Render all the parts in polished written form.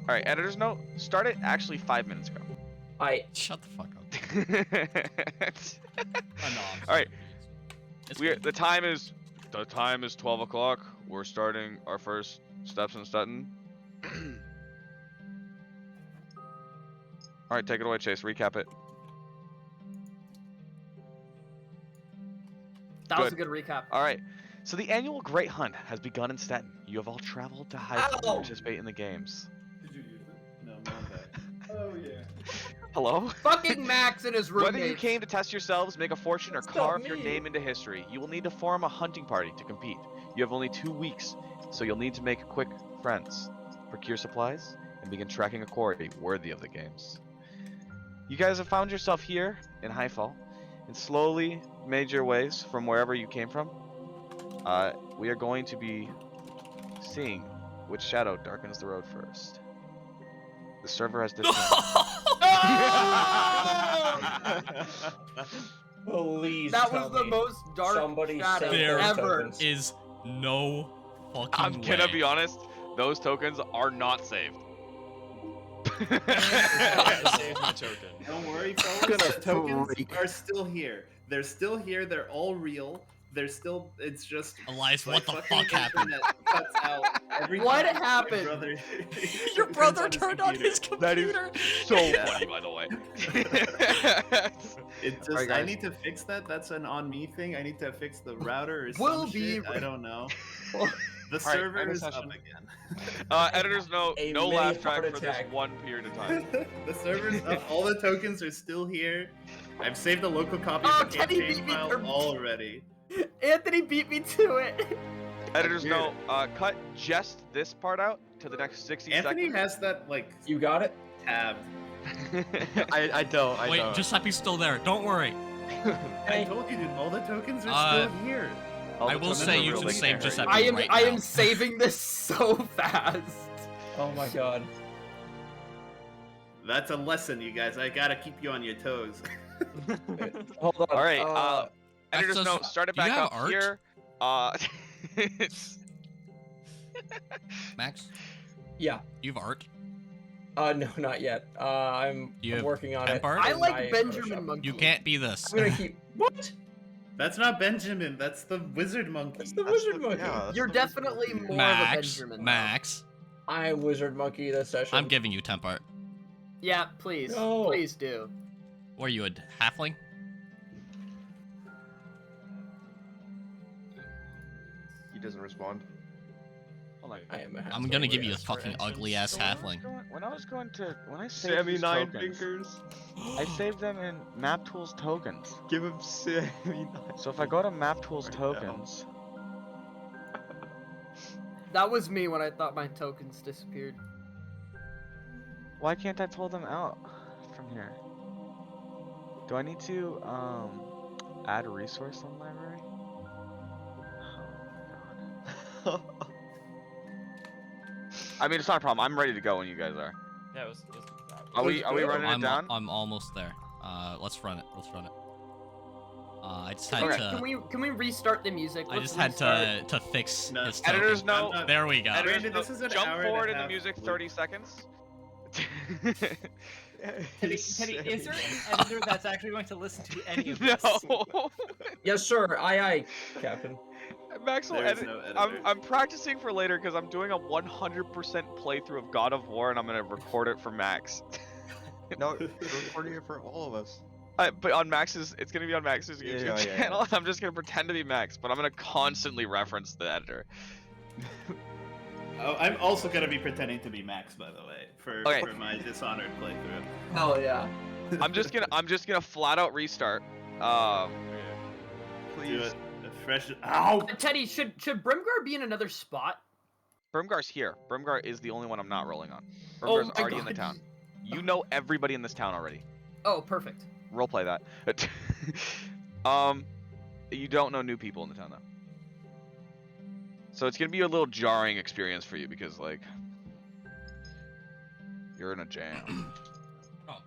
All right, editor's note. Start it actually 5 minutes ago. Shut the fuck up. All No, I'm right, sorry. the time is 12 o'clock. We're starting our first steps in Steton. All right, take it away, Chase. Recap it. That was a good recap. All right. So the annual Great Hunt has begun in Steton. You have all traveled to Highfield to participate in the games. Did you use it? No, not that. Oh yeah. Hello? Fucking Max and his roommates. Whether you came to test yourselves, make a fortune, or That's not carve your me. name into history, you will need to form a hunting party to compete. You have only 2 weeks, so you'll need to make quick friends, procure supplies, and begin tracking a quarry worthy of the games. You guys have found yourself here in Highfall, and slowly made your ways from wherever you came from. We are going to be seeing which shadow darkens the road first. The server has Please That tell was the me most dark somebody shadow saved There those ever. tokens. is no fucking I'm gonna way. be honest, those tokens are not saved. Save my token. Don't worry, fellas. The tokens are still here. They're still here. They're all real. They're still. It's just. Elias, like what the fucking fuck happened? internet cuts out every What time happened? My brother, Your turns brother on his turned on his That is computer. so Yeah. funny, by the way. It just. Alright, I guys. need to fix that. That's an on me thing. I need to fix the router or Will some be- shit. I don't know. The Alright, server end of is up session. again. Editor's note, A no mini laugh track heart for this attack. one period of time. The server's up. All the tokens are still here. I've saved a local copy Oh, of the Teddy campaign beat me file for- already. Anthony beat me to it. Editor's Weird. note, cut just this part out to the next 60 Anthony seconds. has that like You got it? tabbed. I don't. I Wait, don't. Giuseppe's still there. Don't worry. I told you, dude. All the tokens are Uh, still here. All I the will tokens say are you real, can they save can't Giuseppe hurt you. right I now. am saving this so fast. Oh my god. That's a lesson, you guys. I gotta keep you on your toes. Hold on. All right, That's editor's just- note, start it do you back have up art? here. It's- Max, Yeah. you have art. No, not yet. I'm You have working on it. temp art? I in like my Benjamin Photoshop. Monkey. You can't be this. I'm gonna keep. What? That's not Benjamin. That's the wizard monkey. That's the wizard monkey. Yeah, You're definitely more of a Max, Benjamin. though. Max, I'm wizard monkey this session. I'm giving you temp art. Yeah, please. No. Please do. What are you, a halfling? He doesn't respond. Hold on. I am a I'm gonna give you a halfling. fucking ugly ass So when I was halfling. when I was going to when I saved Sammy these Nine tokens, Fingers. I saved them in Map Tools tokens. Give him Sammy Nine. So if I go to Map Tools Right now. tokens, That was me when I thought my tokens disappeared. why can't I pull them out from here? Do I need to add a resource on library? Oh my god. I mean, it's not a problem. I'm ready to go when you guys are. Yeah, it was Are we running it I'm, down? I'm almost there. Let's run it. Let's run it. I just had Okay. Can we restart the music? I Let's just had restart. to fix No. his Editor's token. note. There we go. Editor's Brandon, this note, is an jump hour and a forward in the half music loop. 30 seconds. Teddy, is there an editor that's actually going to listen to any of No. this? Yes, sir. Aye, Captain. Max will There is edit. no editor. I'm practicing for later because I'm doing a 100% playthrough of God of War and I'm gonna record it for Max. No, you're recording it for all of us. But on Max's, it's gonna be on Max's Yeah, YouTube yeah, channel. And I'm just gonna pretend to be Max, but I'm gonna constantly reference the editor. Oh, I'm also gonna be pretending to be Max, by the way, for Okay. my Dishonored playthrough. Hell yeah. I'm just gonna flat out restart. Do Please. it. A fresh. Ow! Teddy, should Brimgar be in another spot? Brimgar's here. Brimgar is the only one I'm not rolling on. Oh Brimgar's my already in the God. town. You know everybody in this town already. Oh, perfect. Roleplay that. You don't know new people in the town though. So it's gonna be a little jarring experience for you because like you're in a jam. Oh.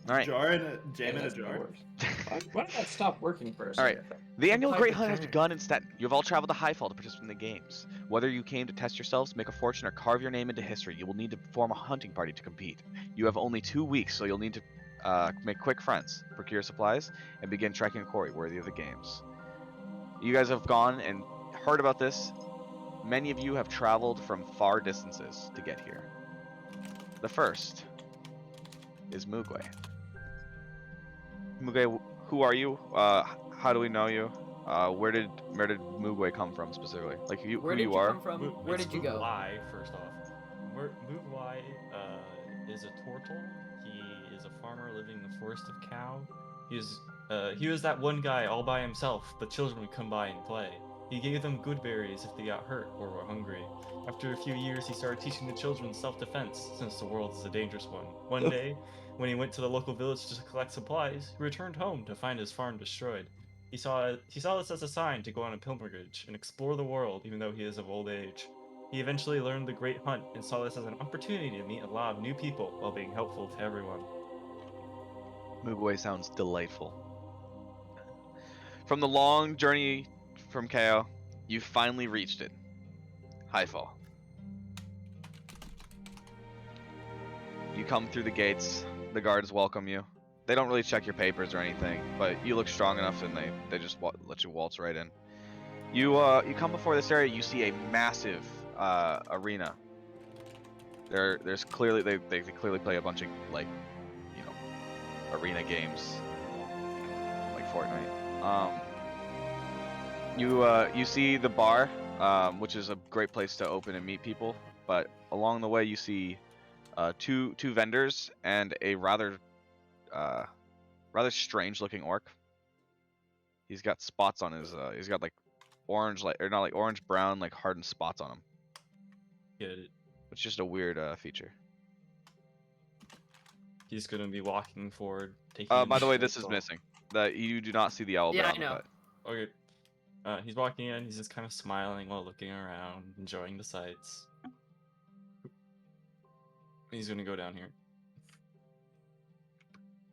All right. Jar in a jam in a That's my jar. worst. Why did that stop working for a All right. second? The annual Applied Great the Hunt has turn. begun in Steton. You have all traveled to Highfall to participate in the games. Whether you came to test yourselves, make a fortune, or carve your name into history, you will need to form a hunting party to compete. You have only 2 weeks, so you'll need to make quick friends, procure supplies, and begin trekking a quarry worthy of the games. You guys have gone and heard about this. Many of you have traveled from far distances to get here. The first is Mugwe. Mugwe, who are you? How do we know you? Where did Mugwe come from specifically? Like who Where did you you are? come from? Where It's did you go? Mugwai, first off. Mugwai is a turtle. He is a farmer living in the forest of Cow. He was that one guy all by himself, but children would come by and play. He gave them good berries if they got hurt or were hungry. After a few years, he started teaching the children self-defense, since the world is a dangerous one. One day, when he went to the local village to collect supplies, he returned home to find his farm destroyed. He saw this as a sign to go on a pilgrimage and explore the world, even though he is of old age. He eventually learned the Great Hunt and saw this as an opportunity to meet a lot of new people while being helpful to everyone. Mugwe sounds delightful. From the long journey from Kao, you finally reached it. Highfall. You come through the gates. The guards welcome you. They don't really check your papers or anything, but you look strong enough, and they just let you waltz right in. You come before this area. You see a massive arena. There's clearly they clearly play a bunch of like, you know, arena games like Fortnite. You see the bar, which is a great place to open and meet people. But along the way, you see two vendors and a rather strange looking orc. He's got spots on his. He's got like orange, like or not like orange brown, like hardened spots on him. Get it? It's just a weird feature. He's gonna be walking forward, taking. By the way, initiative. this is missing. That you do not see the owl bear Yeah, on I the know. butt. Okay. He's walking in. He's just kind of smiling while looking around, enjoying the sights. He's gonna go down here.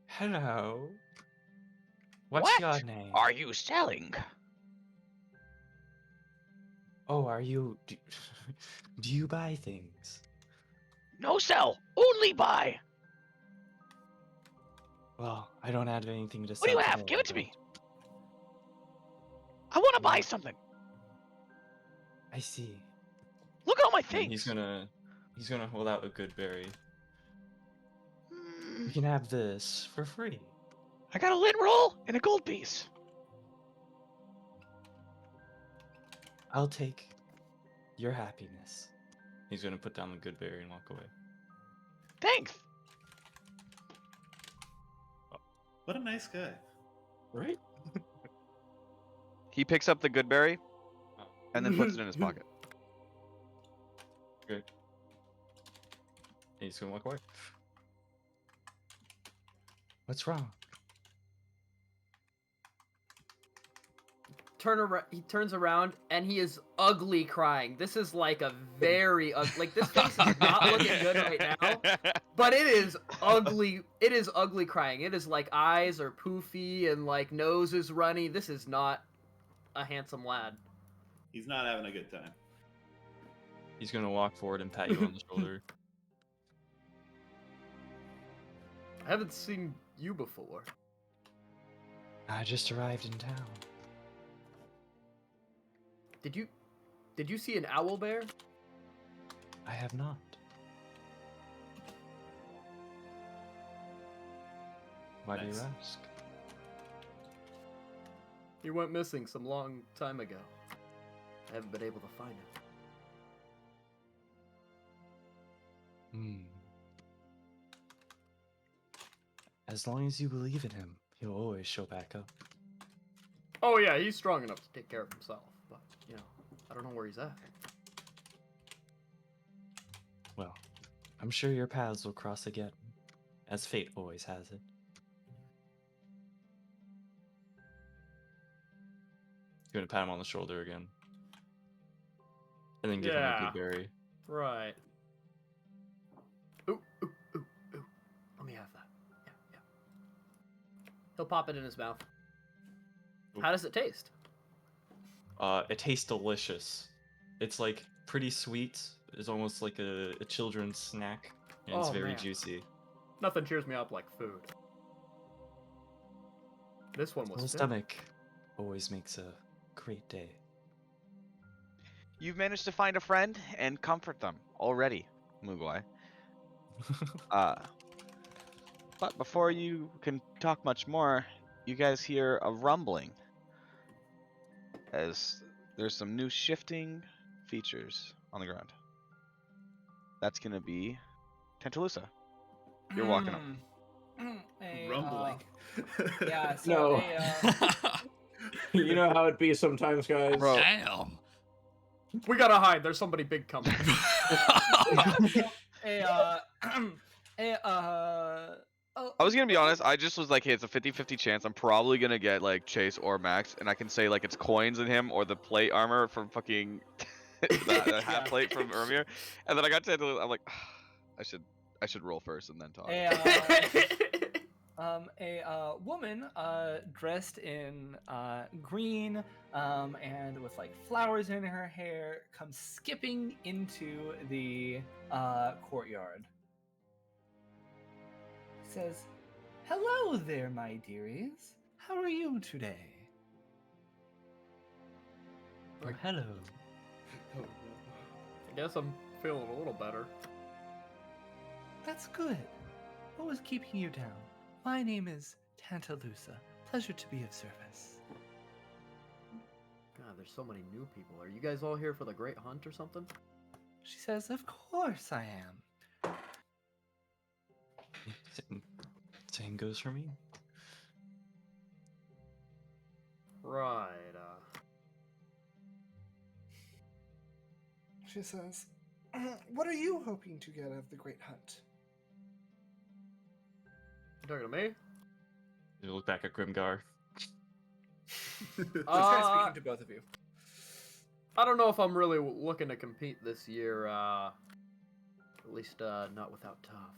Hello. What's What your name? are you selling? Oh, are you? Do you buy things? No sell, only buy. Well, I don't have anything to sell. What do you have? today, Give it to but me. I want to buy Well, something. I see. Look at all my And things. he's gonna hold out a good berry. Mm, You can have this for free. I got a lint roll and a gold piece. I'll take your happiness. He's gonna put down the good berry and walk away. Thanks. What a nice guy. Right? He picks up the good berry and then puts it in his pocket. Good. He's gonna walk away. What's wrong? He turns around and he is ugly crying. This is like a very like this face is not looking good right now, but it is ugly. It is ugly crying. It is like eyes are poofy and like nose is runny. This is not a handsome lad. He's not having a good time. He's gonna walk forward and pat you on the shoulder. I haven't seen you before. I just arrived in town. Did you see an owl bear? I have not. Why do you Nice. ask? He went missing some long time ago. I haven't been able to find him. Hmm. As long as you believe in him, he'll always show back up. Oh yeah, he's strong enough to take care of himself, but you know, I don't know where he's at. Well, I'm sure your paths will cross again, as fate always has it. You're gonna pat him on the shoulder again. And then give him a Yeah. good berry. Right. Ooh, ooh, ooh, ooh. Let me have that. Yeah, yeah. He'll pop it in his mouth. How does it taste? It tastes delicious. It's like pretty sweet. It's almost like a children's snack, and it's Oh, very man. juicy. Nothing cheers me up like food. This one My was fit. stomach always makes a great day. You've managed to find a friend and comfort them already, Mugwai. But before you can talk much more, you guys hear a rumbling as there's some new shifting features on the ground. That's gonna be Tantalusa. You're walking up. Rumbling. Yeah, so No. a, You know how it be sometimes, guys. Bro. Damn. We gotta hide. There's somebody big coming. I was gonna be honest, I just was like, hey, it's a 50-50 chance. I'm probably gonna get like Chase or Max, and I can say like it's coins in him or the plate armor from fucking the hat plate from Ermir. And then I got to I'm like, I should roll first and then talk. a woman dressed in green and with like flowers in her hair comes skipping into the courtyard. Says, "Hello there, my dearies. How are you today?" Or hello. I guess I'm feeling a little better. That's good. What was keeping you down? My name is Tantalusa. Pleasure to be of service. God, there's so many new people. Are you guys all here for the Great Hunt or something? She says, "Of course I am." Same goes for me. Right. She says, "What are you hoping to get out of the Great Hunt?" You talking to me? You look back at Grimgar. She's kind of speaking to both of you. I don't know if I'm really looking to compete this year. At least not without Tough.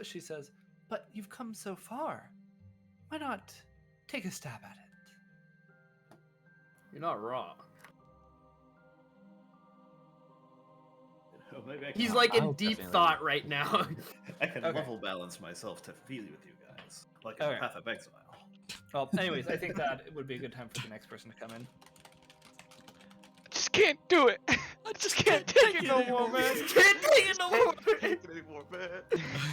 She says, "But you've come so far. Why not take a stab at it?" You're not wrong. Oh, maybe I can He's like in I'll deep definitely- thought right now. I can Okay. level balance myself to feel with you guys, like Okay. a Path of Exile. Well, anyways, I think that it would be a good time for the next person to come in. I just can't do it. I just can't take it no more, man. Can't take it no more.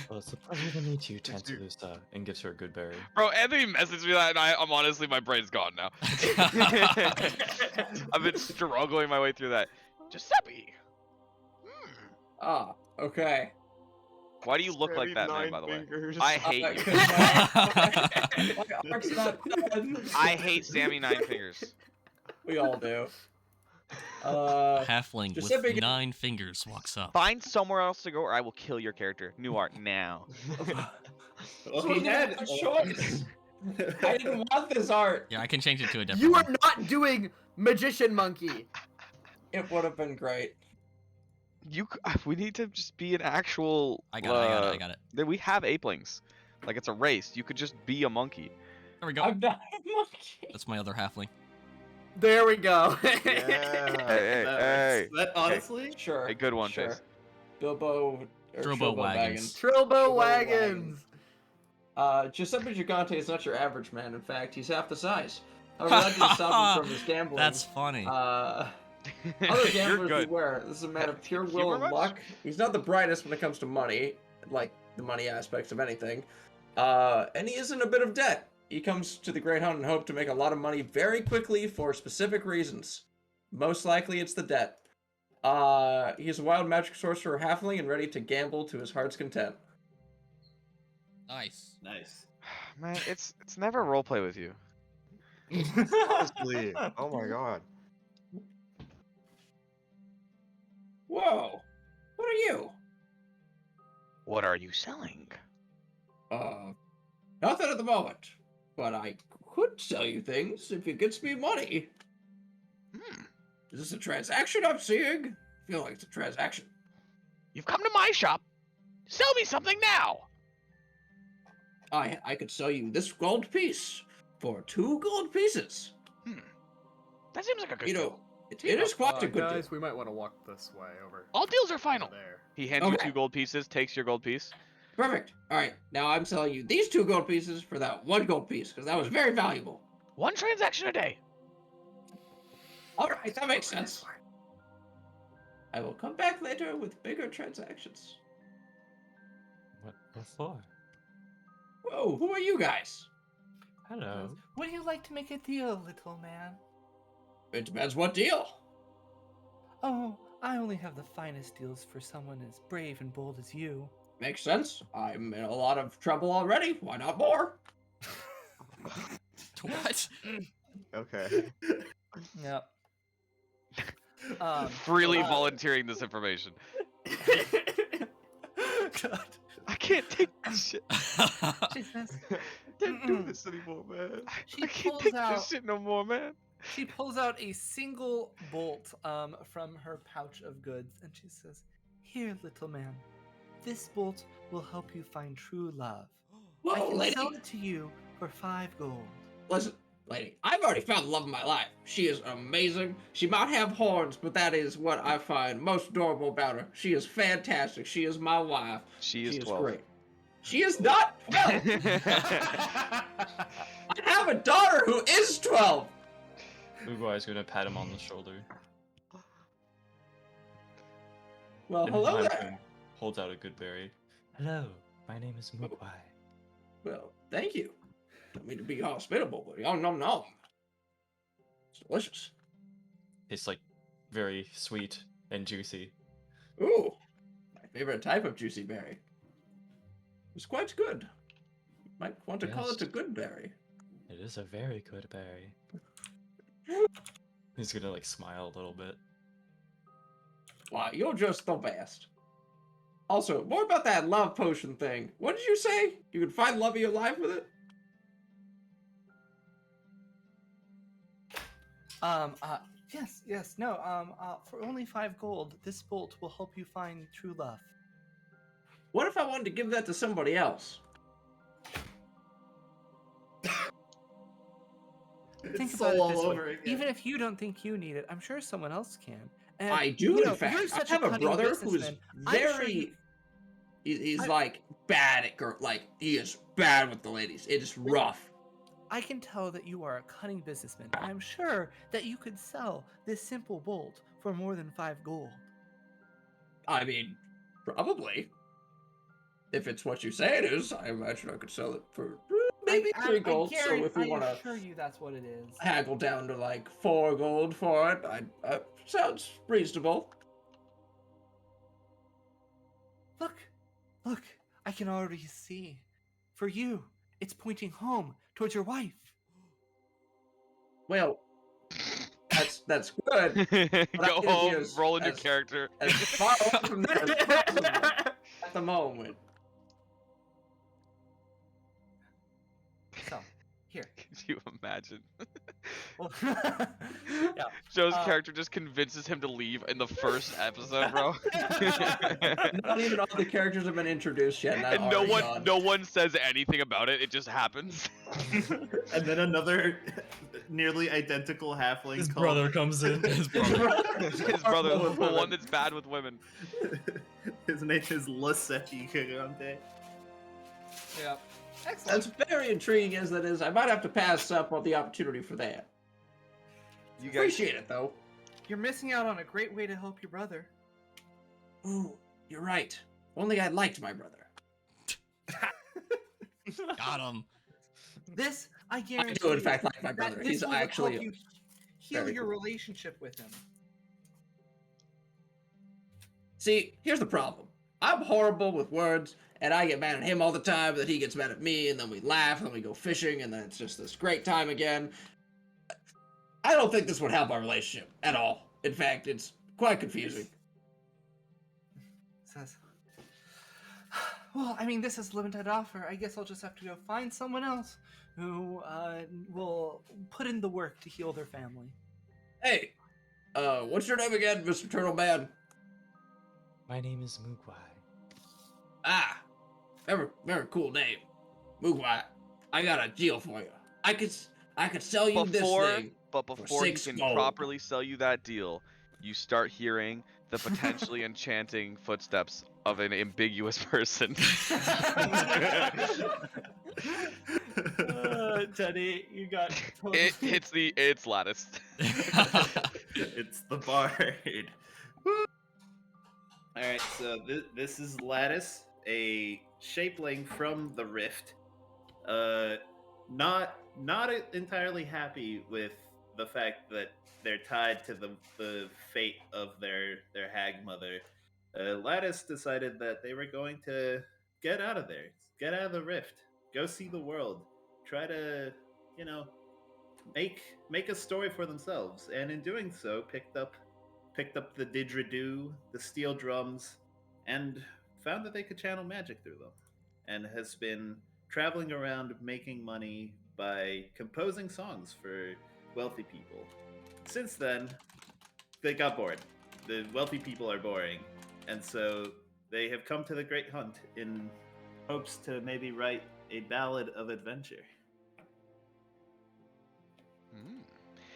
Well, it's a pleasure to meet you, Tantalusa, and gives her a good berry. Bro, Anthony messaged me that, and I'm honestly, my brain's gone now. I've been struggling my way through that. Giuseppe. Ah, okay. Why do you look like that, man? By the way, I hate you. 'Cause my arc's not done. I hate Sammy Nine Fingers. We all do. Halfling Giuseppe with get- 9 fingers walks up. Find somewhere else to go, or I will kill your character. New art now. Well, So he he had had a choice. I didn't want this art. Yeah, I can change it to a different You are one. not doing Magician Monkey. It would have been great. We need to just be an actual. I got it. That we have apelings. Like it's a race. You could just be a monkey. There we go. I'm not a monkey. That's my other halfling. There we go. Yeah. Hey. That honestly, Sure. A good one, sure. Chase. Bilbo. Or Trilbo wagons. Trilbo wagons. wagons. Giuseppe Gigante is not your average man. In fact, he's half the size. However, that didn't stop him from his gambling. That's funny. Other You're gamblers good. beware. This is a man of pure will Humor and much? luck. He's not the brightest when it comes to money, like the money aspects of anything. And he is in a bit of debt. He comes to the Great Hunt and hope to make a lot of money very quickly for specific reasons. Most likely it's the debt. He's a wild magic sorcerer halfling and ready to gamble to his heart's content. Nice. nice. Man, it's never roleplay with you. Honestly. Oh my god. Whoa! What are you? What are you selling? Nothing at the moment. But I could sell you things if it gets me money. Is this a transaction I'm seeing? I feel like it's a transaction. You've come to my shop. Sell me something now. I could sell you this gold piece for 2 gold pieces. That seems like a good You know, deal. it is quite a good guys, deal. we might want to walk this way over. All deals are final. There. He hands you Okay. 2 gold pieces, takes your gold piece. Perfect. All right, now I'm selling you these 2 gold pieces for that 1 gold piece because that was very valuable. 1 transaction a day. All right, that makes sense. I will come back later with bigger transactions. What for? Whoa, who are you guys? Hello. Would you like to make a deal, little man? It depends what deal. Oh, I only have the finest deals for someone as brave and bold as you. Makes sense. I'm in a lot of trouble already. Why not more? What? Okay. Yep. Freely volunteering this information. God. I can't take this shit. She says, I can't do this anymore, man. She I can't pulls take out- this shit no more, man. She pulls out a single bolt from her pouch of goods, and she says, "Here, little man, this bolt will help you find true love. I Whoa, can lady. sell it to you for 5 gold." Listen, lady, I've already found the love of my life. She is amazing. She might have horns, but that is what I find most adorable about her. She is fantastic. She is my wife. She is 12. great. She is not 12. I have a daughter who is 12. Uguay is gonna pat him on the shoulder. Well, And hello behind there. him holds out a good berry. Hello, my name is Mugwai. Well, thank you. Don't mean to be hospitable, but yum nom nom. It's delicious. Tastes like very sweet and juicy. Ooh, my favorite type of juicy berry. It's quite good. Might want to call Yes. it a good berry. It is a very good berry. He's gonna like smile a little bit. Wow, you're just the best. Also, more about that love potion thing. What did you say? You could find love of your life with it? Yes, no, for only 5 gold, this bolt will help you find true love. What if I wanted to give that to somebody else? Think It's about all it this way. over again. Even if you don't think you need it, I'm sure someone else can. And, I do, you know, in you're fact. I such have a cunning brother who is businessman. I'm sure very... you- He's I- like bad at girl. Like, he is bad with the ladies. It is rough. I can tell that you are a cunning businessman, and I'm sure that you could sell this simple bolt for more than 5 gold. I mean, probably. If it's what you say it is, I imagine I could sell it for maybe 3 gold. So if we want I to assure you that's what it is. haggle down to like 4 gold for it, sounds reasonable. Look, I can already see. For you, it's pointing home towards your wife. Well, that's good. Go I home, is- roll a new as- character. As far away from that as possible at the moment. So, here. Could you imagine? Well, yeah. Joe's character just convinces him to leave in the first episode, bro. Not even all the characters have been introduced yet. And I'm And already no gone. one says anything about it. It just happens. And then another nearly identical halfling His called- brother comes in. His brother. His brother, the one that's bad with women. His name is Lasetti Kagante. Yeah. Excellent. As very intriguing as that is, I might have to pass up on the opportunity for that. You guys, Appreciate it though. You're missing out on a great way to help your brother. Ooh, you're right. Only I liked my brother. Got him. This, I I guarantee do in you, fact like my that brother. this He's will actually help you heal very your cool. relationship with him. See, here's the problem. I'm horrible with words, and I get mad at him all the time, that he gets mad at me, and then we laugh, and then we go fishing, and then it's just this great time again. I don't think this would help our relationship at all. In fact, it's quite confusing. Says, well, I mean, this is a limited offer. I guess I'll just have to go find someone else who will put in the work to heal their family. Hey, what's your name again, Mr. Turtle Man? My name is Mugwai. Ah, very, very cool name. Mugwai, I got a deal for you. I could sell you this thing. Before he 6 can gold. properly sell you that deal, you start hearing the potentially enchanting footsteps of an ambiguous person. Teddy, you got It's Lattice. It's the bard. All right, so this is Lattice, a shapeling from the Rift. Not entirely happy with the fact that they're tied to the fate of their hag mother. Lattice decided that they were going to get out of there, get out of the Rift, go see the world, try to, you know, make a story for themselves, and in doing so, picked up the didgeridoo, the steel drums, and found that they could channel magic through them, and has been traveling around making money by composing songs for wealthy people. Since then, they got bored. The wealthy people are boring, and so they have come to the Great Hunt in hopes to maybe write a ballad of adventure.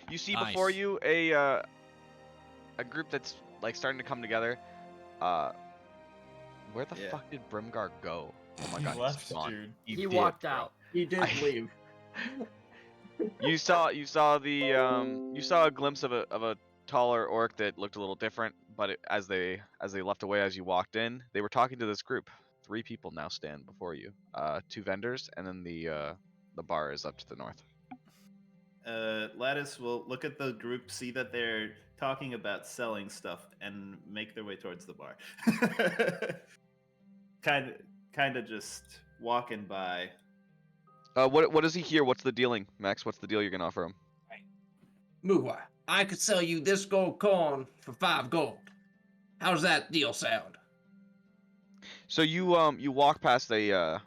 You see before Nice. you a group that's like starting to come together. Where the Yeah. fuck did Brimgar go? Oh my He god, left, he's gone. dude. He did, walked bro. out. He did leave. You saw a glimpse of a taller orc that looked a little different, but as they left away as you walked in, they were talking to this group. 3 people now stand before you. 2 vendors, and then the bar is up to the north. Lattice will look at the group, see that they're talking about selling stuff, and make their way towards the bar. kind of just walking by. What does he hear? What's the dealing, Max? What's the deal you're gonna offer him? Mugwai, I could sell you this gold corn for 5 gold. How's that deal sound? So you walk past a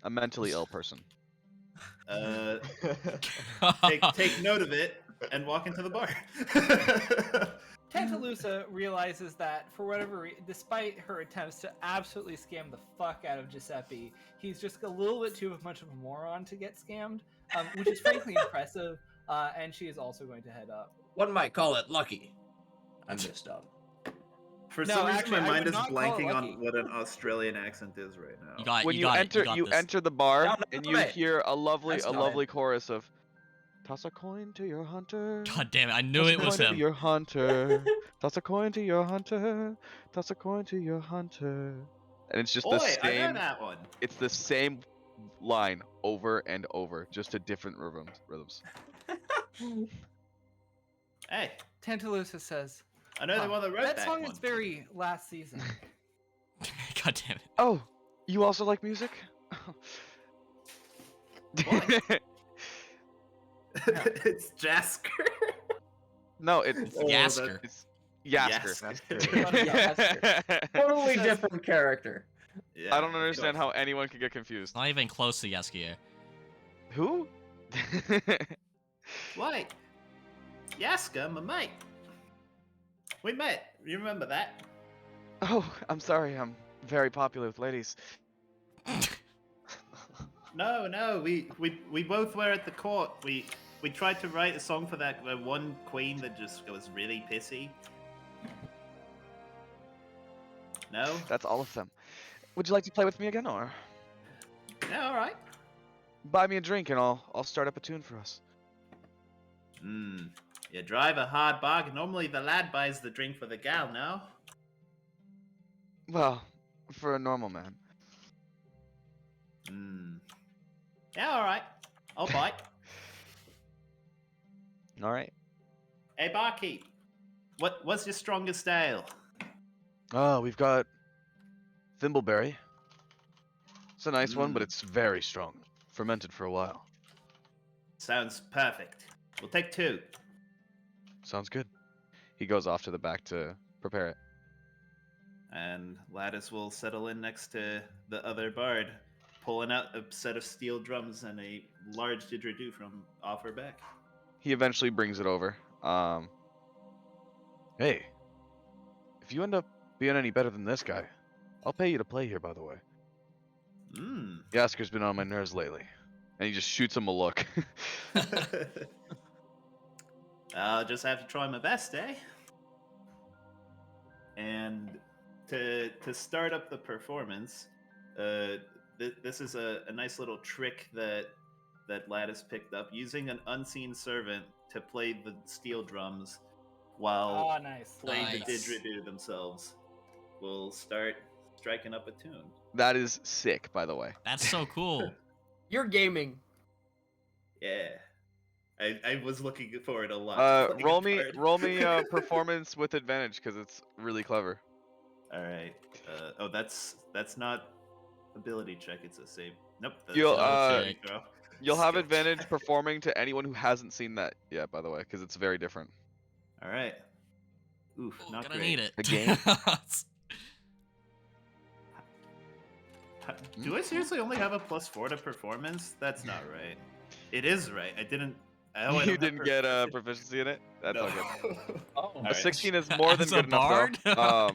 mentally ill person. Take note of it and walk into the bar. Tantalusa realizes that for whatever reason, despite her attempts to absolutely scam the fuck out of Giuseppe, he's just a little bit too much of a moron to get scammed, which is frankly impressive. And she is also going to head up. One might call it lucky. I'm just dumb. For No, some reason, actually, my I mind would is not call it blanking lucky. on what an Australian accent is right now. You got When you you got enter, it. you got this. enter the bar, No, no, and you wait. hear a That's not lovely chorus of "Toss a coin to your hunter." God damn it! I knew Toss a it was coin to him. your hunter. Toss a coin to your hunter. Toss a coin to your hunter. And it's just the Boy, I know same. that one. It's the same line over and over, just to different rhythms. Hey, Tantalusa says, I know the one that wrote that that song one. is very last season. God damn it! Oh, you also like music? It's Jasker. No, it's It's Oh, Yasker. it's Yasker. Yasker. Totally different character. Yeah, I don't of understand course. how anyone could get confused. Not even close to Yaskier. Who? Why? Yasker, my mate. We met. You remember that? Oh, I'm sorry. I'm very popular with ladies. No. We both were at the court. We tried to write a song for that one queen that just was really pissy. No? That's all of them. Would you like to play with me again, or Yeah, all right. buy me a drink and I'll start up a tune for us? You drive a hard bargain. Normally the lad buys the drink for the gal, no? Well, for a normal man. Yeah, all right. I'll bite. All right. Hey, barkeep. What's your strongest ale? Oh, we've got Thimbleberry. It's a nice one, but it's very strong. Fermented for a while. Sounds perfect. We'll take 2. Sounds good. He goes off to the back to prepare it. And Lattice will settle in next to the other bard, pulling out a set of steel drums and a large didgeridoo from off her back. He eventually brings it over. Hey, if you end up being any better than this guy, I'll pay you to play here, by the way. Mm. Yasker's been on my nerves lately. And he just shoots him a look. I'll just have to try my best, eh? And to start up the performance, this is a nice little trick that Lattice picked up, using an unseen servant to play the steel drums while Oh, nice. playing the Nice. didgeridoo themselves. We'll start striking up a tune. That is sick, by the way. That's so cool. You're gaming. Yeah. I was looking forward a lot. to playing a part. Roll me performance with advantage because it's really clever. All right. Oh, that's not ability check. It's a save. Nope. That's You'll, a uh, saving throw. You'll have Skill advantage check. performing to anyone who hasn't seen that yet, by the way, because it's very different. All right. Oof, Ooh, not gonna great. need it. A game? Do I seriously only have a +4 to performance? That's not right. It is right. I didn't. Oh, I You don't have didn't get proficiency in it? That's no. all good. Oh, A Alright. 16 is more than As a good enough, bard? though.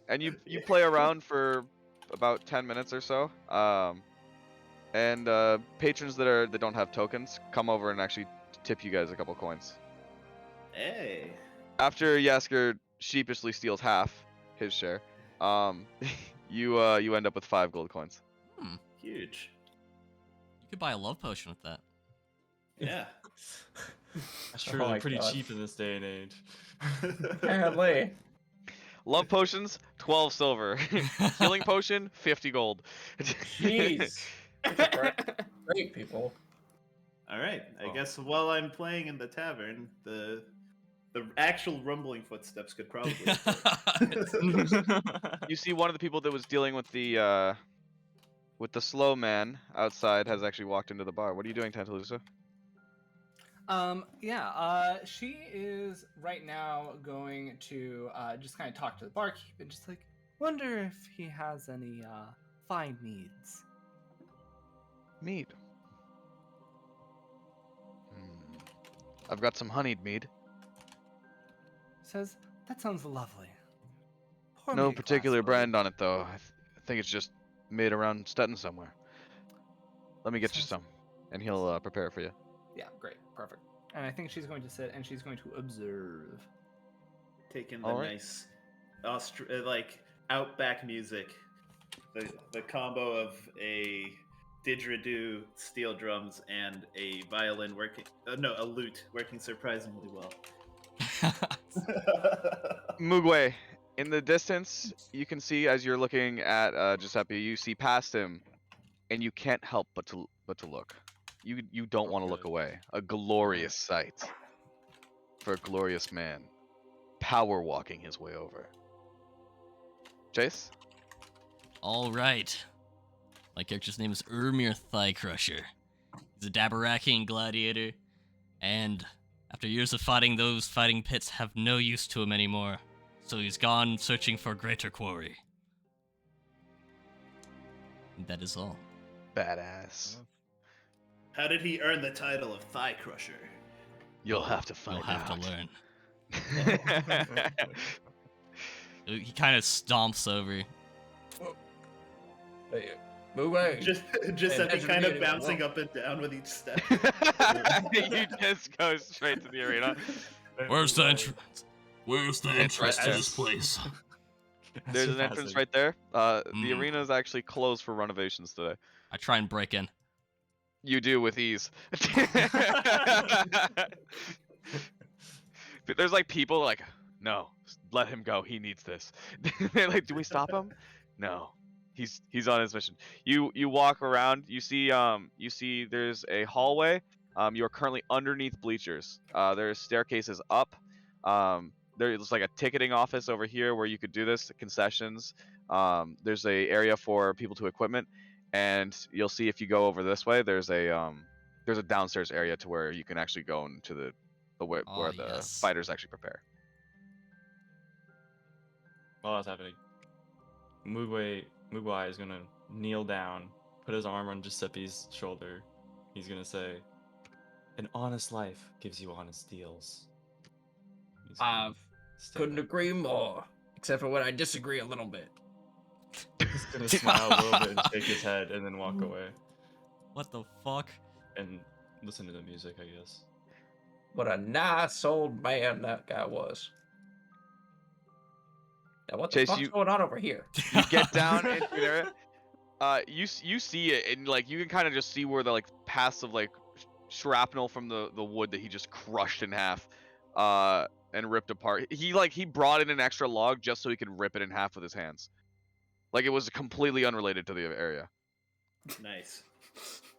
And you play around for about 10 minutes or so. And patrons that don't have tokens come over and actually tip you guys a couple coins. Hey. After Yasker sheepishly steals half his share, you end up with 5 gold coins. Hmm. Huge. You could buy a love potion with that. Yeah. That's true. Oh They're my pretty God. cheap in this day and age. apparently. Love potions, 12 silver. Healing potion, 50 gold. Jeez. Great people. All right. I Oh. guess while I'm playing in the tavern, the actual rumbling footsteps could probably. You see one of the people that was dealing with the slow man outside has actually walked into the bar. What are you doing, Tantalusa? She is right now going to just kind of talk to the barkeep and just like wonder if he has any fine meads. Mead. I've got some honeyed mead. Says that sounds lovely. Pour me No a glass, particular will you?" brand on it, though. I think it's just made around Steton somewhere. Let me get you Sounds- some, and he'll prepare it for you. Yeah, great, perfect. And I think she's going to sit and she's going to observe. Taking the Alright. nice, like outback music, the combo of a didgeridoo, steel drums, and a violin working. No, a lute working surprisingly well. Mugwe, in the distance, you can see as you're looking at Giuseppe, you see past him, and you can't help but to look. You don't want to look Okay. away. A glorious sight for a glorious man, power walking his way over. Chase, All right. My character's name is Urmir Thigh Crusher. He's a Dabarakian gladiator, and after years of fighting, those fighting pits have no use to him anymore. So he's gone searching for a greater quarry. And that is all. badass. How did he earn the title of Thigh Crusher? You'll have to find You'll have out. to learn. He kind of stomps over. Hey, move away. Just And kind of didgeridoo, bouncing whoa. up and down with each step. You just go straight to the arena. Where's the entrance? Where's the It's right entrance to there. this place? There's an entrance right there. The Mm. arena is actually closed for renovations today. I try and break in. You do with ease. But there's like people like, no, let him go. He needs this. They're like, do we stop him? No, he's on his mission. You walk around. You see there's a hallway. You are currently underneath bleachers. There's staircases up. There's like a ticketing office over here where you could do this. Concessions. There's a area for people to equipment, and you'll see if you go over this way. There's a downstairs area to where you can actually go into the where Oh, the yes. fighters actually prepare. While that's happening, Mugwai is gonna kneel down, put his arm on Giuseppe's shoulder. He's gonna say, "An honest life gives you honest deals." He's gonna stand Couldn't up. agree more. Except for when I disagree a little bit. He's gonna smile a little bit and shake his head and then walk away What the fuck? and listen to the music, I guess. What a nice old man that guy was. Now, what the Chase, fuck's going on over here? You get down into there. You see it, and like you can kind of just see where the like paths of like shrapnel from the wood that he just crushed in half, and ripped apart. He brought in an extra log just so he could rip it in half with his hands. Like it was completely unrelated to the area. Nice.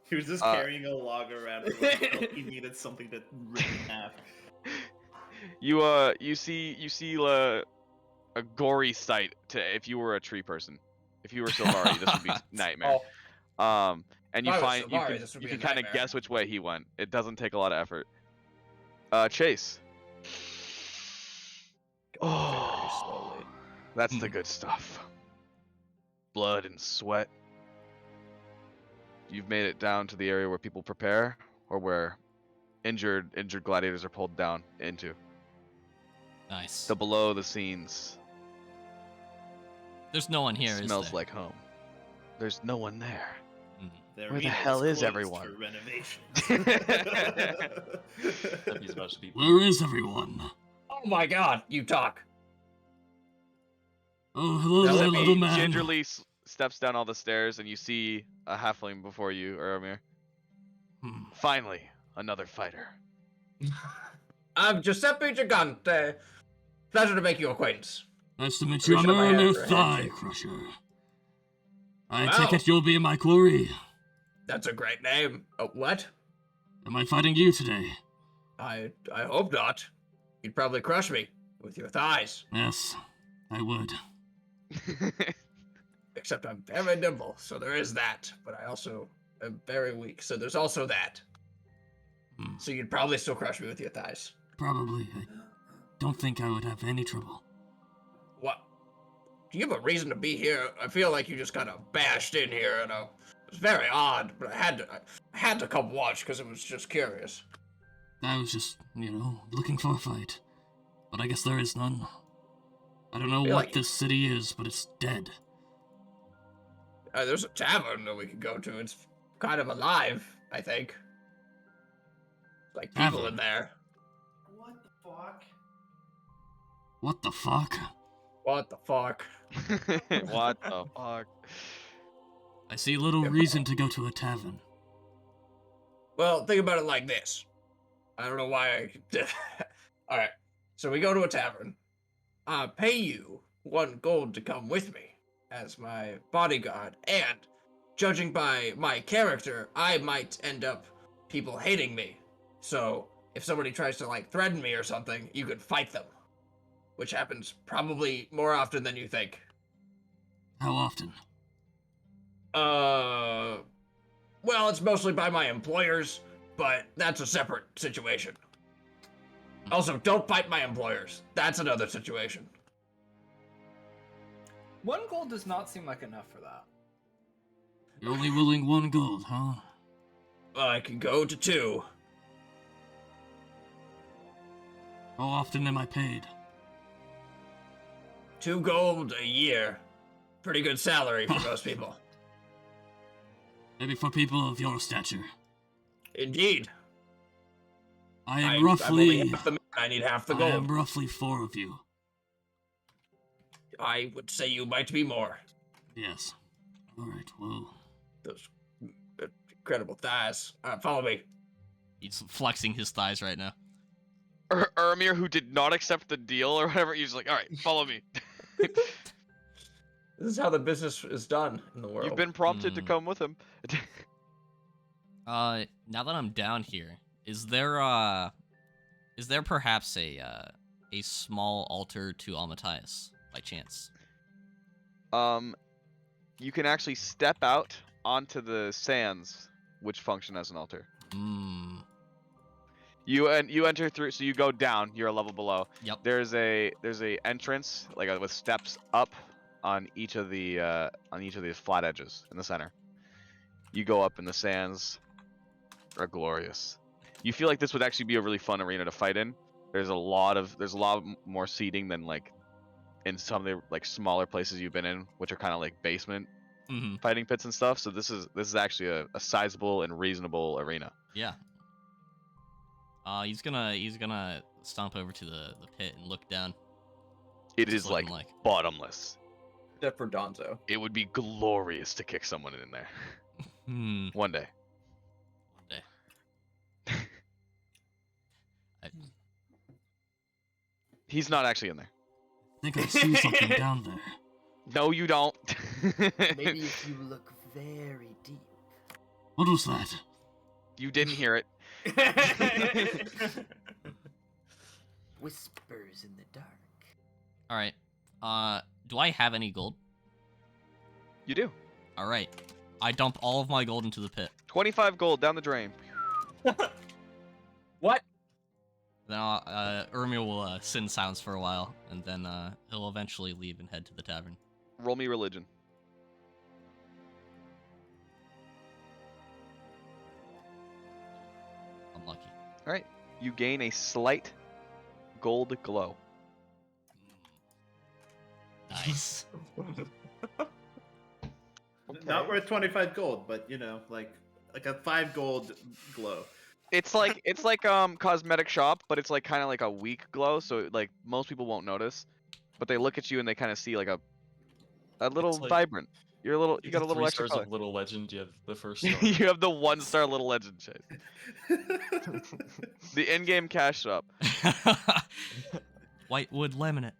He was just Uh, carrying a log around. For when he felt he needed something to rip in half. You see a gory sight to if you were a tree person. If you were Silvari, this would be nightmare. And you If I was find Silvari, this would you be a can kind of nightmare. guess which way he went. It doesn't take a lot of effort. Chase. Very Oh, slowly. that's the good stuff. Blood and sweat. You've made it down to the area where people prepare, or where injured gladiators are pulled down into. Nice. The below the scenes. There's no one here, is Smells there? like home. There's no one there. The Where the arena hell was is closed everyone? For renovation. He's about to be. Where is everyone? Oh my god, you talk. Oh, hello Now there, let me little man. Gingerly steps down all the stairs, and you see a halfling before you, Eromir. Finally, another fighter. I'm Giuseppe Gigante. Pleasure to make your acquaintance. Nice to meet We you. I'm should have my hand Eromir for a Thigh handshake. Crusher. I Wow. take it you'll be in my quarry. That's a great name. What? Am I fighting you today? I hope not. You'd probably crush me with your thighs. Yes, I would. Except I'm very nimble, so there is that. But I also am very weak, so there's also that. So you'd probably still crush me with your thighs. Probably. I don't think I would have any trouble. What? Do you have a reason to be here? I feel like you just kind of bashed in here, and it was very odd. But I had to come watch because it was just curious. I was just, looking for a fight. But I guess there is none. I don't know Feel what like- this city is, but it's dead. There's a tavern that we could go to. It's kind of alive, I think. Like people Tavern? in there. What the fuck? What the fuck? What the fuck? What the fuck? I see little reason to go to a tavern. Well, think about it like this. I don't know why I... Alright, so we go to a tavern. I pay you 1 gold to come with me as my bodyguard, and judging by my character, I might end up people hating me. So, if somebody tries to, threaten me or something, you could fight them. Which happens probably more often than you think. How often? Well, it's mostly by my employers, but that's a separate situation. Also, don't fight my employers. That's another situation. 1 gold does not seem like enough for that. You're only willing 1 gold, huh? I can go to 2. How often am I paid? 2 gold a year. Pretty good salary for most people. Maybe for people of your stature. Indeed. I am I'm roughly... only half the man. I need half the I am gold. roughly 4 of you. I would say you might be more. Yes. Alright, well... Those incredible thighs. Follow me. He's flexing his thighs right now. Eromir, who did not accept the deal or whatever, he's like, all right, follow me. This is how the business is done in the world. You've been prompted to come with him. Now that I'm down here, is there perhaps a small altar to Almatyas, by chance? You can actually step out onto the sands, which function as an altar. You enter through, so you go down. You're a level below. Yep. There's a entrance with steps up on each of these flat edges in the center. You go up, and the sands are glorious. You feel like this would actually be a really fun arena to fight in. There's a lot more seating than in some of the like smaller places you've been in, which are kind of like basement Mm-hmm. fighting pits and stuff. So this is actually a sizable and reasonable arena. Yeah. He's gonna stomp over to the pit and look down. It What's is like looking bottomless. Except for Donzo. It would be glorious to kick someone in there one day. One day. He's not actually in there. I think I see something down there. No, you don't. Maybe if you look very deep. What was that? You didn't hear it. Whispers in the dark. All right. Do I have any gold? You do. All right. I dump all of my gold into the pit. 25 gold down the drain. What? Then Ermil will sit in silence for a while, and then he'll eventually leave and head to the tavern. Roll me religion. Unlucky. All right. You gain a slight gold glow. Nice. Not worth 25 gold, but you know, like a 5 gold glow. It's like cosmetic shop, but it's like kind of like a weak glow, so like most people won't notice, but they look at you and they kind of see like a little It's like- vibrant. You're a little. You got a little 3 extra stars color. of Little Legend. You have the first star. You have the 1-star little legend chase. The in-game cash shop. Whitewood laminate.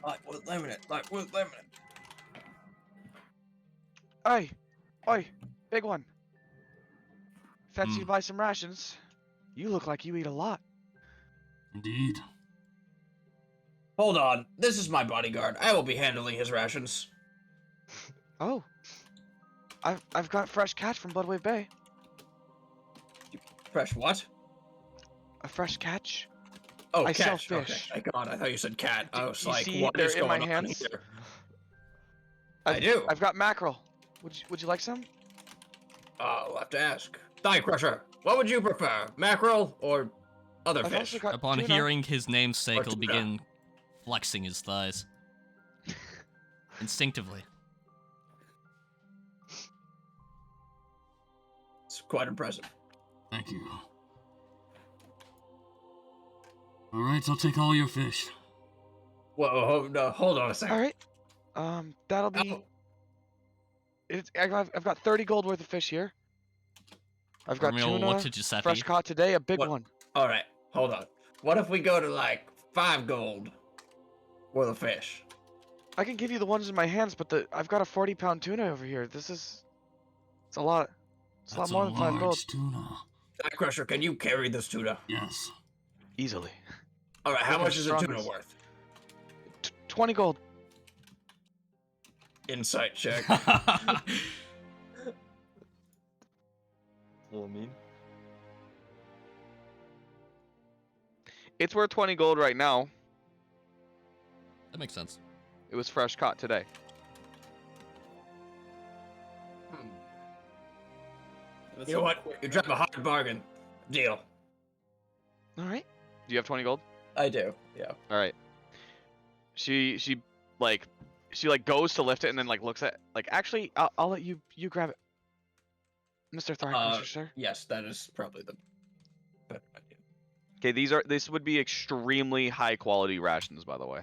Lightwood laminate. Lightwood laminate. Oi, big one. Fancy to buy some rations? You look like you eat a lot. Indeed. Hold on. This is my bodyguard. I will be handling his rations. Oh, I've got fresh catch from Budway Bay. Fresh what? A fresh catch. Oh, I sell catch. Okay. fish. Thank God. I thought you said cat. I was you like, see what they're is in my going on hands? here? I do. I've got mackerel. Would you like some? I'll have to ask. Thigh Crusher, what would you prefer? Mackerel or other I've fish? also got Upon tuna. hearing his namesake, Or he'll tuna. begin flexing his thighs. Instinctively. It's quite impressive. Thank you. Alright, I'll take all your fish. Whoa, no, hold on a second. All right. That'll be. Oh, I've got 30 gold worth of fish here. I've got Ermil will look tuna, to Giuseppe. fresh caught today, a big What? one. all right, hold on. What if we go to like 5 gold worth of fish? I can give you the ones in my hands, but I've got a 40-pound tuna over here. It's a lot. It's a lot more than 5 gold. Tuna. Thigh Crusher, can you carry this tuna? Yes. Easily. All right, how Look at much the is a tuna strongest. worth? 20 gold. Insight check. Little mean. It's worth 20 gold right now. That makes sense. It was fresh caught today. You know what? You drive a hard bargain. Deal. All right. Do you have 20 gold? I do. Yeah. All right. She goes to lift it and then like looks at actually I'll let you grab it, Mr. Tharkwisher, sir. Yes, that is probably the better idea. Okay, this would be extremely high quality rations, by the way.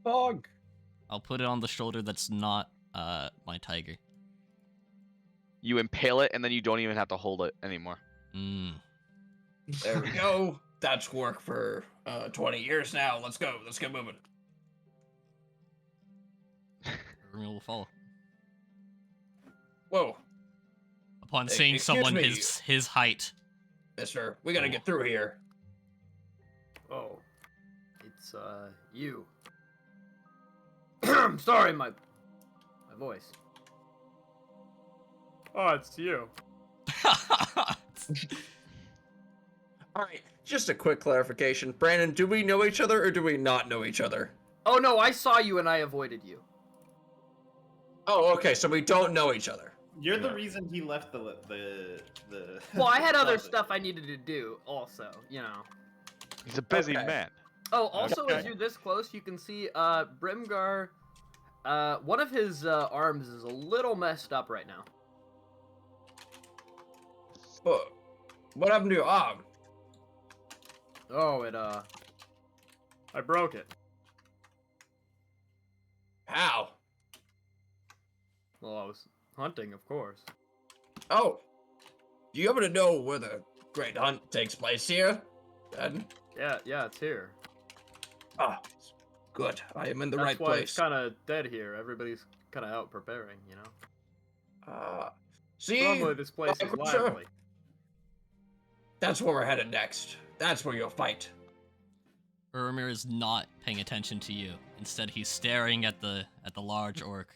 Bog. I'll put it on the shoulder that's not my tiger. You impale it and then you don't even have to hold it anymore. Mmm. There we go. That's work for 20 years now. Let's go. Let's get moving. Ermil will follow. Whoa, Upon Hey, seeing excuse someone me. his height. mister. We gotta get through here. Oh, it's you. Sorry, my voice. Oh, it's you. All right. Just a quick clarification. Brandon, do we know each other or do we not know each other? Oh no, I saw you and I avoided you. Oh, okay. So we don't know each other. You're the reason he left the. Well, I had other closet. stuff I needed to do also, you know. He's a busy Okay. man. Oh, also, as Okay. you're this close, you can see Brimgar. One of his arms is a little messed up right now. What happened to your arm? Oh, I broke it. How? Well, I was hunting, of course. Oh. Do you happen to know where the Great Hunt takes place here? Then? Yeah, it's here. Ah, good. I am in the That's right why it's place. kind of dead here. Everybody's kind of out preparing, you know. See? Normally, this place is Crusher? lively. That's where we're headed next. That's where you'll fight. Urmir is not paying attention to you. Instead, he's staring at the large orc.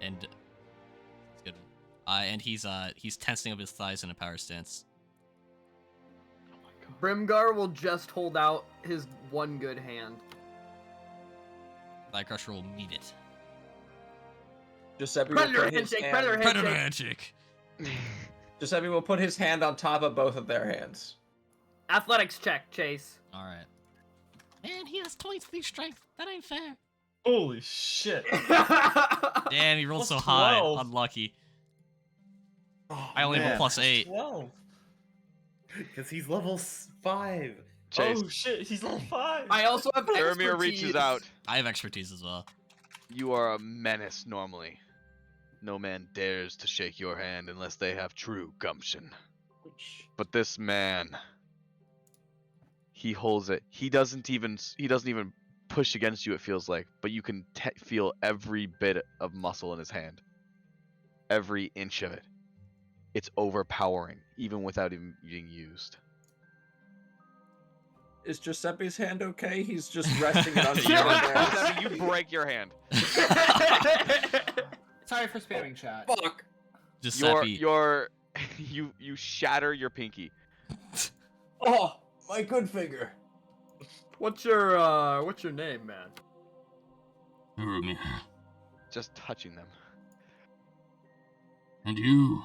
And it's good. And he's tensing up his thighs in a power stance. Brimgar will just hold out his one good hand. Thigh Crusher will meet it. Giuseppe will Predator put his handshake, hand... predator handshake. Predator handshake. Giuseppe will put his hand on top of both of their hands. Athletics check, Chase. All right. Man, he has 23 strength. That ain't fair. Holy shit. Damn, he rolled Plus so high. 12. Unlucky. Oh, I only have a man. plus 8. 12. Because he's level 5. Chase, Oh shit, he's level 5. I also have expertise. Ermir reaches out. I have expertise as well. You are a menace normally. No man dares to shake your hand unless they have true gumption. But this man, he holds it. He doesn't even push against you. It feels like, but you can feel every bit of muscle in his hand. Every inch of it. It's overpowering, even without even being used. Is Giuseppe's hand okay? He's just resting it on You're your right. hand. Giuseppe, you break your hand. Sorry for spamming chat. Fuck. Giuseppe. You shatter your pinky. Oh, my good finger. What's your name, man? Urmir. Just touching them. And you?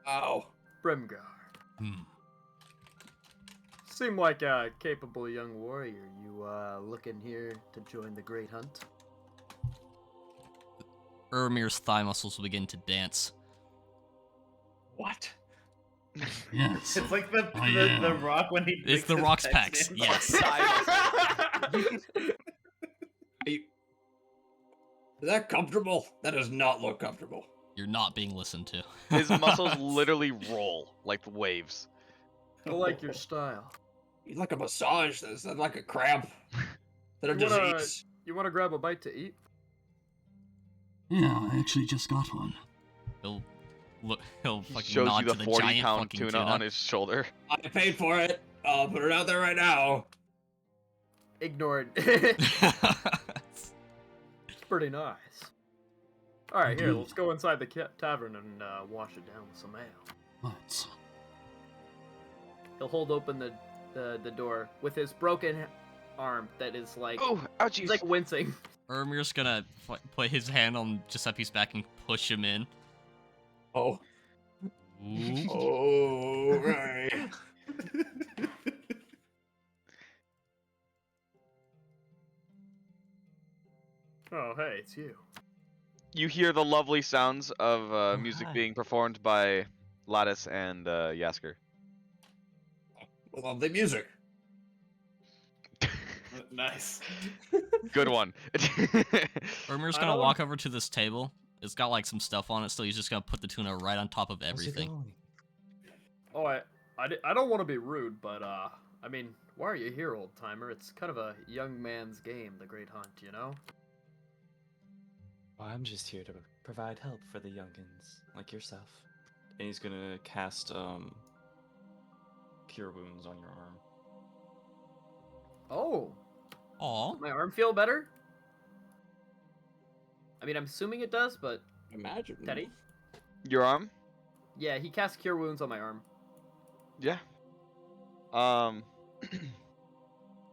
Ow. Brimgar. Hmm. Seem like a capable young warrior. You looking here to join the Great Hunt? Urmir's thigh muscles will begin to dance. What? Yes. It's like the I the am. rock when he It's picks the his Rock's pecs pecs, in. yes. Is that comfortable? That does not look comfortable. You're not being listened to. His muscles literally roll like waves. I like your style. He's like a massage. That's like a cramp. That a You wanna- disease. You want to grab a bite to eat? Yeah, I actually just got one. He'll He'll He fucking shows nod you the to the 40 giant pound fucking tuna on his shoulder. I paid for it. I'll put it out there right now. Ignored. It's pretty nice. All right, here, Indeed. let's go inside the tavern and wash it down with some ale. Let's. He'll hold open the door with his broken arm that is like Oh, ouchies. he's like wincing. Ermir's gonna put his hand on Giuseppe's back and push him in. Oh. Ooh. Oh, right. Oh, hey, it's you. You hear the lovely sounds of music hi. being performed by Lattice and Yasker. Lovely music. Nice. Good one. Ermir's I gonna don't- walk over to this table. It's got like some stuff on it, so he's just gonna put the tuna right on top of everything. Oh, I don't want to be rude, but I mean, why are you here, old timer? It's kind of a young man's game, the Great Hunt, you know? Well, I'm just here to provide help for the youngins, like yourself. And he's gonna cast Cure Wounds on your arm. Oh, Aw. my arm feel better? I mean, I'm assuming it does, but Imagine. Teddy? Your arm? Yeah, he cast Cure Wounds on my arm. Yeah.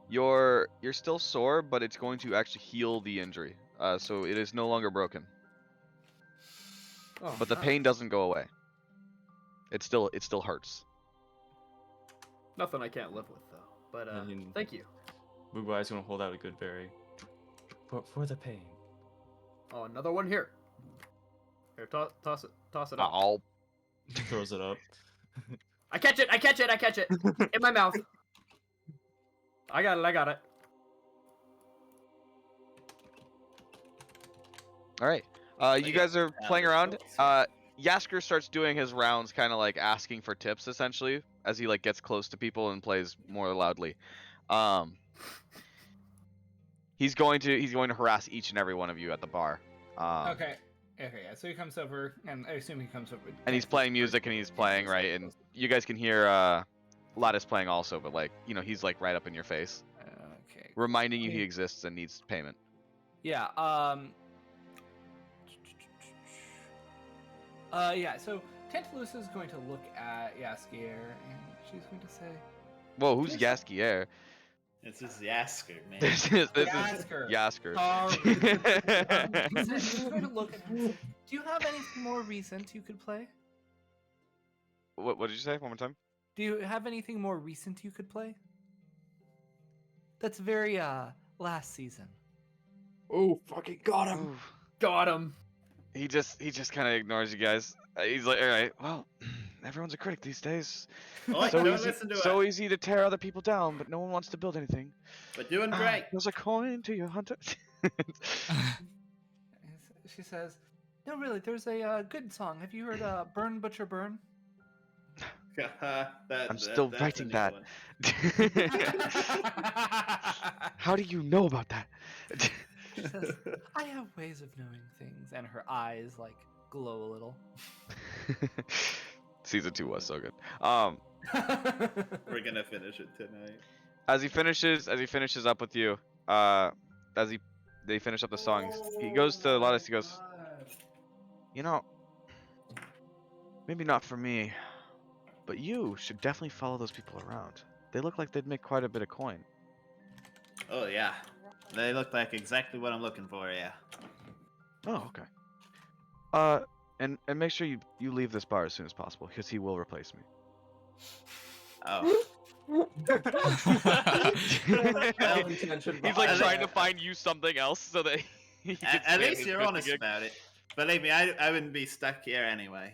You're still sore, but it's going to actually heal the injury. So it is no longer broken. Oh, But the nice. pain doesn't go away. It still hurts. Nothing I can't live with, though. But I mean- thank you. Mugwai's gonna hold out a good berry. For the pain. Oh, another one here. Here, toss it up. Ow. Throws it up. I catch it! I catch it! I catch it! In my mouth. I got it! I got it. All right. You guys are playing around. Yasker starts doing his rounds, kind of like asking for tips, essentially, as he like gets close to people and plays more loudly. He's going to harass each and every one of you at the bar. Okay. Okay, yeah. So he comes over, and I assume he comes over. And he's playing music, and he's playing right, and you guys can hear Lattice playing also, but like he's like right up in your face, Okay. reminding you he exists and needs payment. Yeah. Yeah. So Tantalus is going to look at Yaskier, and she's going to say, Whoa, who's Yaskier? This is Yasker, man. This is Yasker. Yasker. He's going to look at her and say, "Do you have anything more recent you could play? What did you say? One more time. Do you have anything more recent you could play? That's very last season." Oh, fucking got him. Ooh. Got him. He just kind of ignores you guys. He's like, all right, well, everyone's a critic these days. Oh, So don't easy, listen to so it. easy to tear other people down, but no one wants to build anything. But doing great. There's a coin to your hunter. She says, "No, really. There's a good song. Have you heard Burn Butcher Burn?" I'm still that's writing a new that. one. How do you know about that? She says, "I have ways of knowing things," and her eyes like glow a little. Season 2 was so good. We're gonna finish it tonight. As he finishes up with you, they finish up the song, he goes to Lattice, he goes, maybe not for me, but you should definitely follow those people around. They look like they'd make quite a bit of coin. Oh yeah, they look like exactly what I'm looking for. Yeah. Oh, okay. And make sure you leave this bar as soon as possible, because he will replace me. Oh. Well-intentioned, He's but like I trying to think- find you something else so that he can At stand least his you're fist honest again. about it. Believe me, I wouldn't be stuck here anyway.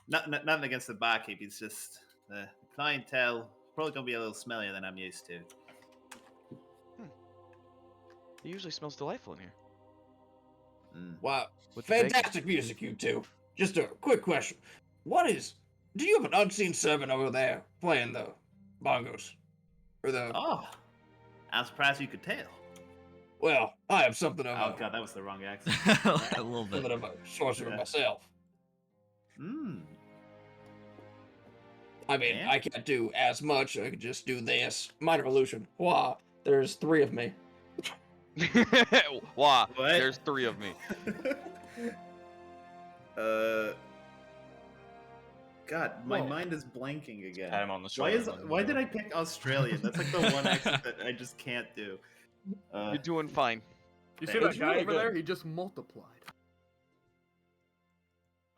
Nothing against the barkeep. It's just the clientele probably gonna be a little smellier than I'm used to. It usually smells delightful in here. Wow, With the bacon. fantastic music, you two. Just a quick question. Do you have an unseen servant over there playing the bongos? Or the, Oh, I'm surprised you could tell. well, I have something of Oh a, god, that was the wrong accent. A little bit. something of a sorcerer Yeah. myself. Hmm. I mean, Yeah? I can't do as much, I could just do this. Minor illusion. Wow, there's 3 of me. Wow, What? there's 3 of me. God, my Whoa. mind is blanking again. Pat him on the Why shoulder. why did I pick Australian? That's like the one accent that I just can't do. You're doing fine. You see It's that guy really over good. there? He just multiplied.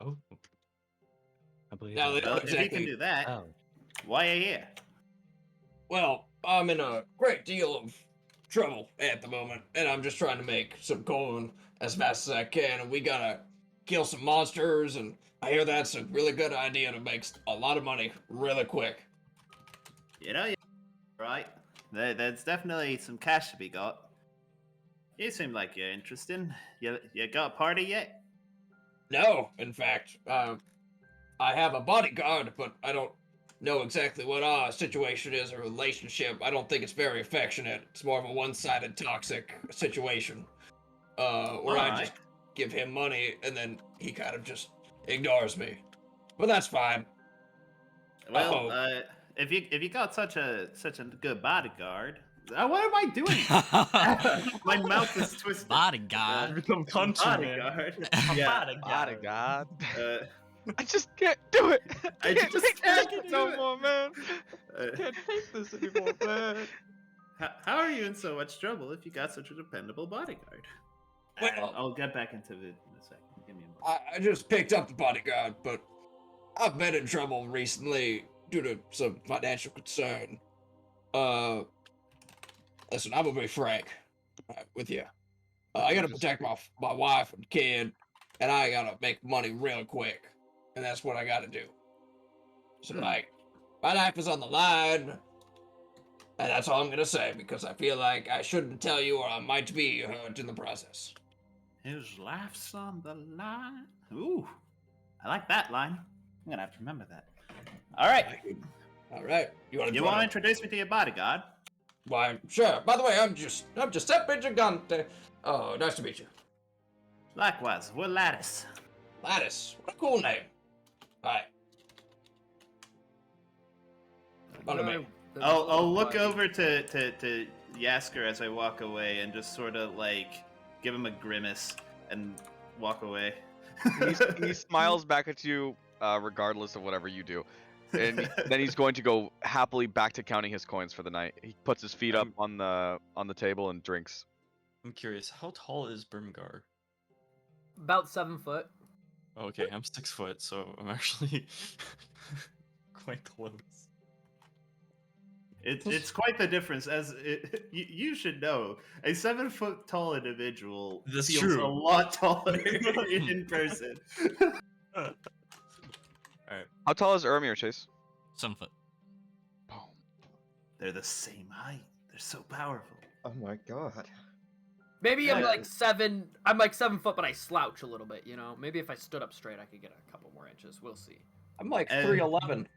Oh. I believe. Now I- that- Well, if you exactly. can do that, Oh. why are you here? Well, I'm in a great deal of trouble at the moment, and I'm just trying to make some coin as fast as I can, and we gotta kill some monsters, and I hear that's a really good idea to make a lot of money really quick. You know, right? There's definitely some cash to be got. You seem like you're interested. You got a party yet? No, in fact, I have a bodyguard, but I don't know exactly what our situation is or relationship. I don't think it's very affectionate. It's more of a one-sided toxic situation, where I just give him money and then he kind of just ignores me. But that's fine. Well, Uh-oh. if you got such a good bodyguard, what am I doing? My mouth is twisted. Bodyguard. Become country, man. Bodyguard. Yeah. Bodyguard. Uh, I just can't do it. I can't just take can't this do no it. more, man. uh, Can't take this anymore, man. how are you in so much trouble if you got such a dependable bodyguard? Well- I'll get back into it in a second. Give me a moment. I just picked up the bodyguard, but I've been in trouble recently due to some financial concern. Listen, I'm gonna be frank with you. I gotta protect my wife and kid, and I gotta make money real quick, and that's what I gotta do. So like, my life is on the line, and that's all I'm gonna say because I feel like I shouldn't tell you, or I might be hurt in the process. His life's on the line. Ooh, I like that line. I'm gonna have to remember that. All right. All right. You want to introduce me to your bodyguard? Why, sure. By the way, I'm Giuseppe Gigante. Oh, nice to meet you. Likewise, we're Lattice. Lattice. What a cool name. All right. Follow me. I'll look over to Yasker as I walk away and just sort of like give him a grimace and walk away. He smiles back at you, regardless of whatever you do, and then he's going to go happily back to counting his coins for the night. He puts his feet up on the table and drinks. I'm curious, how tall is Brimgar? About 7 foot. Okay, I'm 6 foot, so I'm actually quite close. It's quite the difference. You should know, a 7-foot tall individual That's feels true. a lot taller in person. Alright. How tall is Ermir, Chase? 7 foot. They're the same height. They're so powerful. Oh my god. Maybe I'm Yeah. like 7. I'm like 7 foot, but I slouch a little bit. You know, maybe if I stood up straight, I could get a couple more inches. We'll see. I'm like And- 3'11".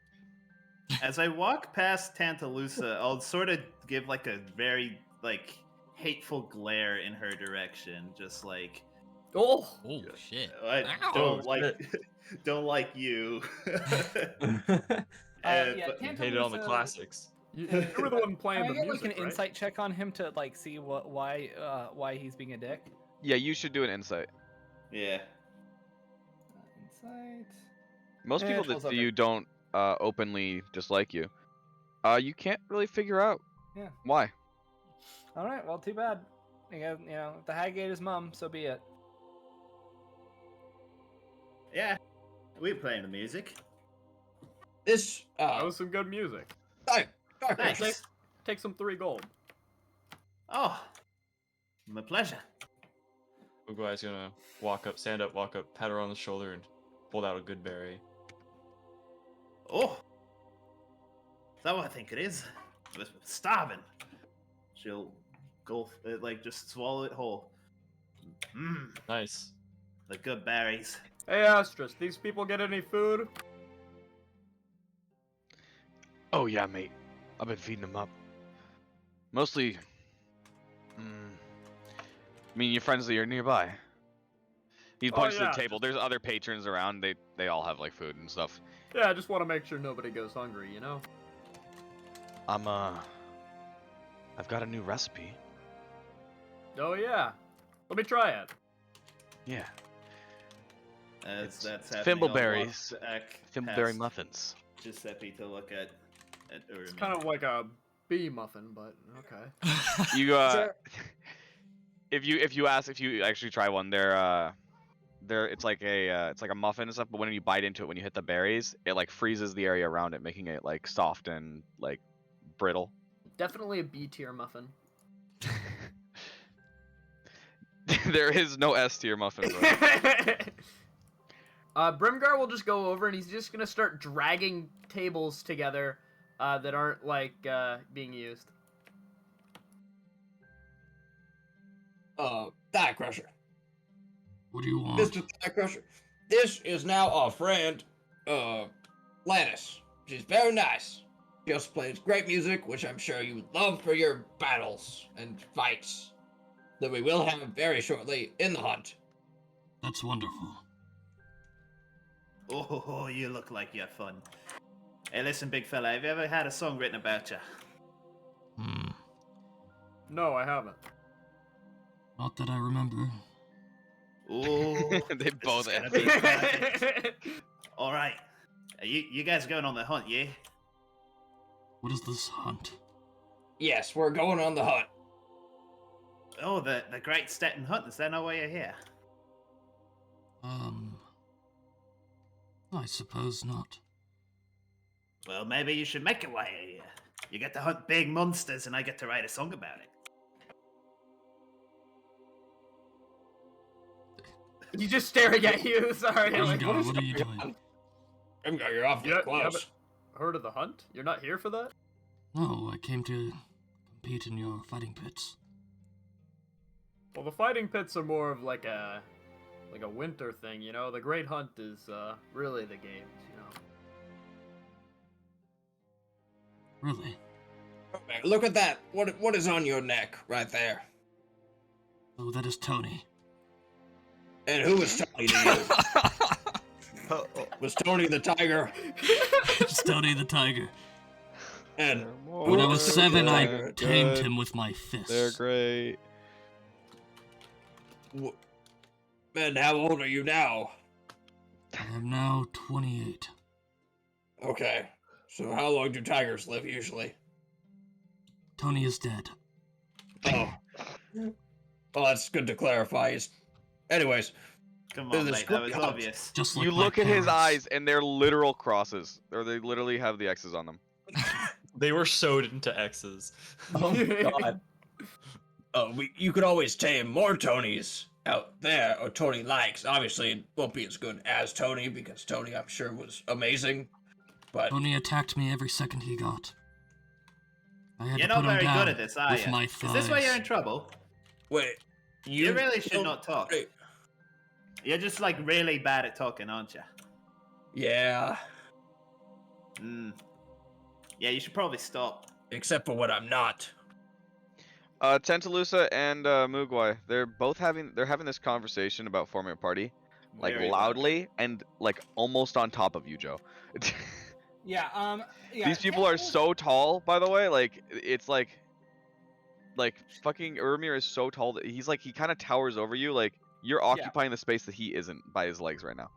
As I walk past Tantalusa, I'll sort of give like a very like hateful glare in her direction, just like Oh, Oh shit. I Ow. don't like don't like you. Yeah, but- Hated on the classics. you were the one Can playing I the get music, like an right? insight check on him to like see why he's being a dick? Yeah, you should do an insight. yeah. Insight. Most people Controls that see okay. you don't openly dislike you. You can't really figure out Yeah. why. All right. Well, too bad. You know, if the hag ate his mom, so be it. Yeah. We're playing the music. This That was some good music. Thanks. Take some 3 gold. Oh, my pleasure. Uguai's gonna stand up, walk up, pat her on the shoulder, and pull out a good berry. Oh, is that what I think it is? I was starving. She'll go like just swallow it whole. Mmm, Nice. the good berries. Hey, Astris, these people get any food? Oh yeah, mate. I've been feeding them up. Mostly. I mean, your friends that are nearby. He Oh, points to yeah. the table. There's other patrons around. They all have like food and stuff. Yeah, I just want to make sure nobody goes hungry, you know? I've got a new recipe. Oh, yeah. Let me try it. Yeah. As that's It's happening, I'll walk Fimbleberries. back Fimbleberry past muffins. Giuseppe to look at It's Urmi. kind of like a bee muffin, but okay. You Sure. if you actually try one, it's like a muffin and stuff. But when you bite into it, when you hit the berries, it like freezes the area around it, making it like soft and like brittle. Definitely a B tier muffin. There is no S tier muffin. Bro. Brimgar will just go over and he's just gonna start dragging tables together that aren't like being used. Thigh Crusher. What do you want? Mr. Thigh Crusher. This is now our friend, Lannis. She's very nice. She also plays great music, which I'm sure you love for your battles and fights that we will have very shortly in the hunt. That's wonderful. Oh, you look like you're fun. Hey, listen, big fella, have you ever had a song written about you? Hmm. No, I haven't. Not that I remember. Ooh, They both gonna answer. be perfect. All right, you guys going on the hunt, yeah? What is this hunt? Yes, we're going on the hunt. Oh, the Great Steton Hunt. Is that not why you're here? I suppose not. Well, maybe you should make it why you're here. You get to hunt big monsters, and I get to write a song about it. He's just staring at you. Sorry. Grimgar, what are you doing? Grimgar, you're awfully close. Heard of the hunt? You're not here for that? No, I came to compete in your fighting pits. Well, the fighting pits are more of like a winter thing, you know. The Great Hunt is really the games, you know. Really? Look at that. What is on your neck right there? Oh, that is Tony. And who was Tony to you? Was Tony the tiger? It's Tony the tiger. And When I was 7, I They're tamed good. him with my fists. They're great. and how old are you now? I am now 28. Okay. So how long do tigers live usually? Tony is dead. Oh. Well, that's good to clarify. Anyways, Come There's on, a mate. That script was comes. obvious. Just like You my look at his parents. eyes, and they're literal crosses, or they literally have the X's on them. They were sewed into X's. oh god. You could always tame more Tonys out there, or Tony likes. Obviously, it won't be as good as Tony, because Tony, I'm sure, was amazing. But Tony attacked me every second he got. I had You're to not put him very down good at this, are with you? my Is this why you're in thighs. trouble? wait, You really should don't- not talk. Wait. You're just like really bad at talking, aren't you? Yeah, Mm. Yeah, you should probably stop. except for when I'm not. Tantalusa and Mugwai, they're having this conversation about forming a party, like Very loudly and like almost on top of you, Joe. Yeah. Yeah. These people are Tantalus- so tall, by the way. Like it's like fucking Urmir is so tall that he kind of towers over you. Like you're occupying the space that he isn't by his legs right now.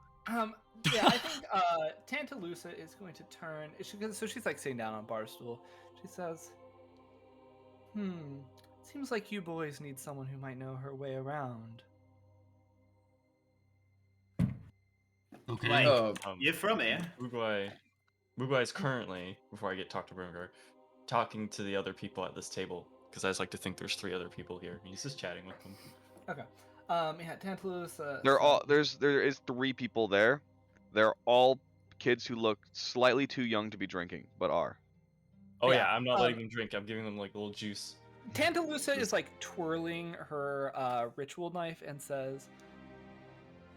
Yeah, I think Tantalusa is going to turn. So she's like sitting down on a bar stool. She says, seems like you boys need someone who might know her way around. Okay. Wait. You're from here. Mugwai is currently, before I get talked to Brimgar, talking to the other people at this table, because I just like to think there's 3 other people here. He's just chatting with them. Okay. Yeah, Tantalusa. There is 3 people there. They're all kids who look slightly too young to be drinking, but are. Oh Yeah, yeah, I'm not letting them drink. I'm giving them like a little juice. Tantalusa is like twirling her ritual knife and says,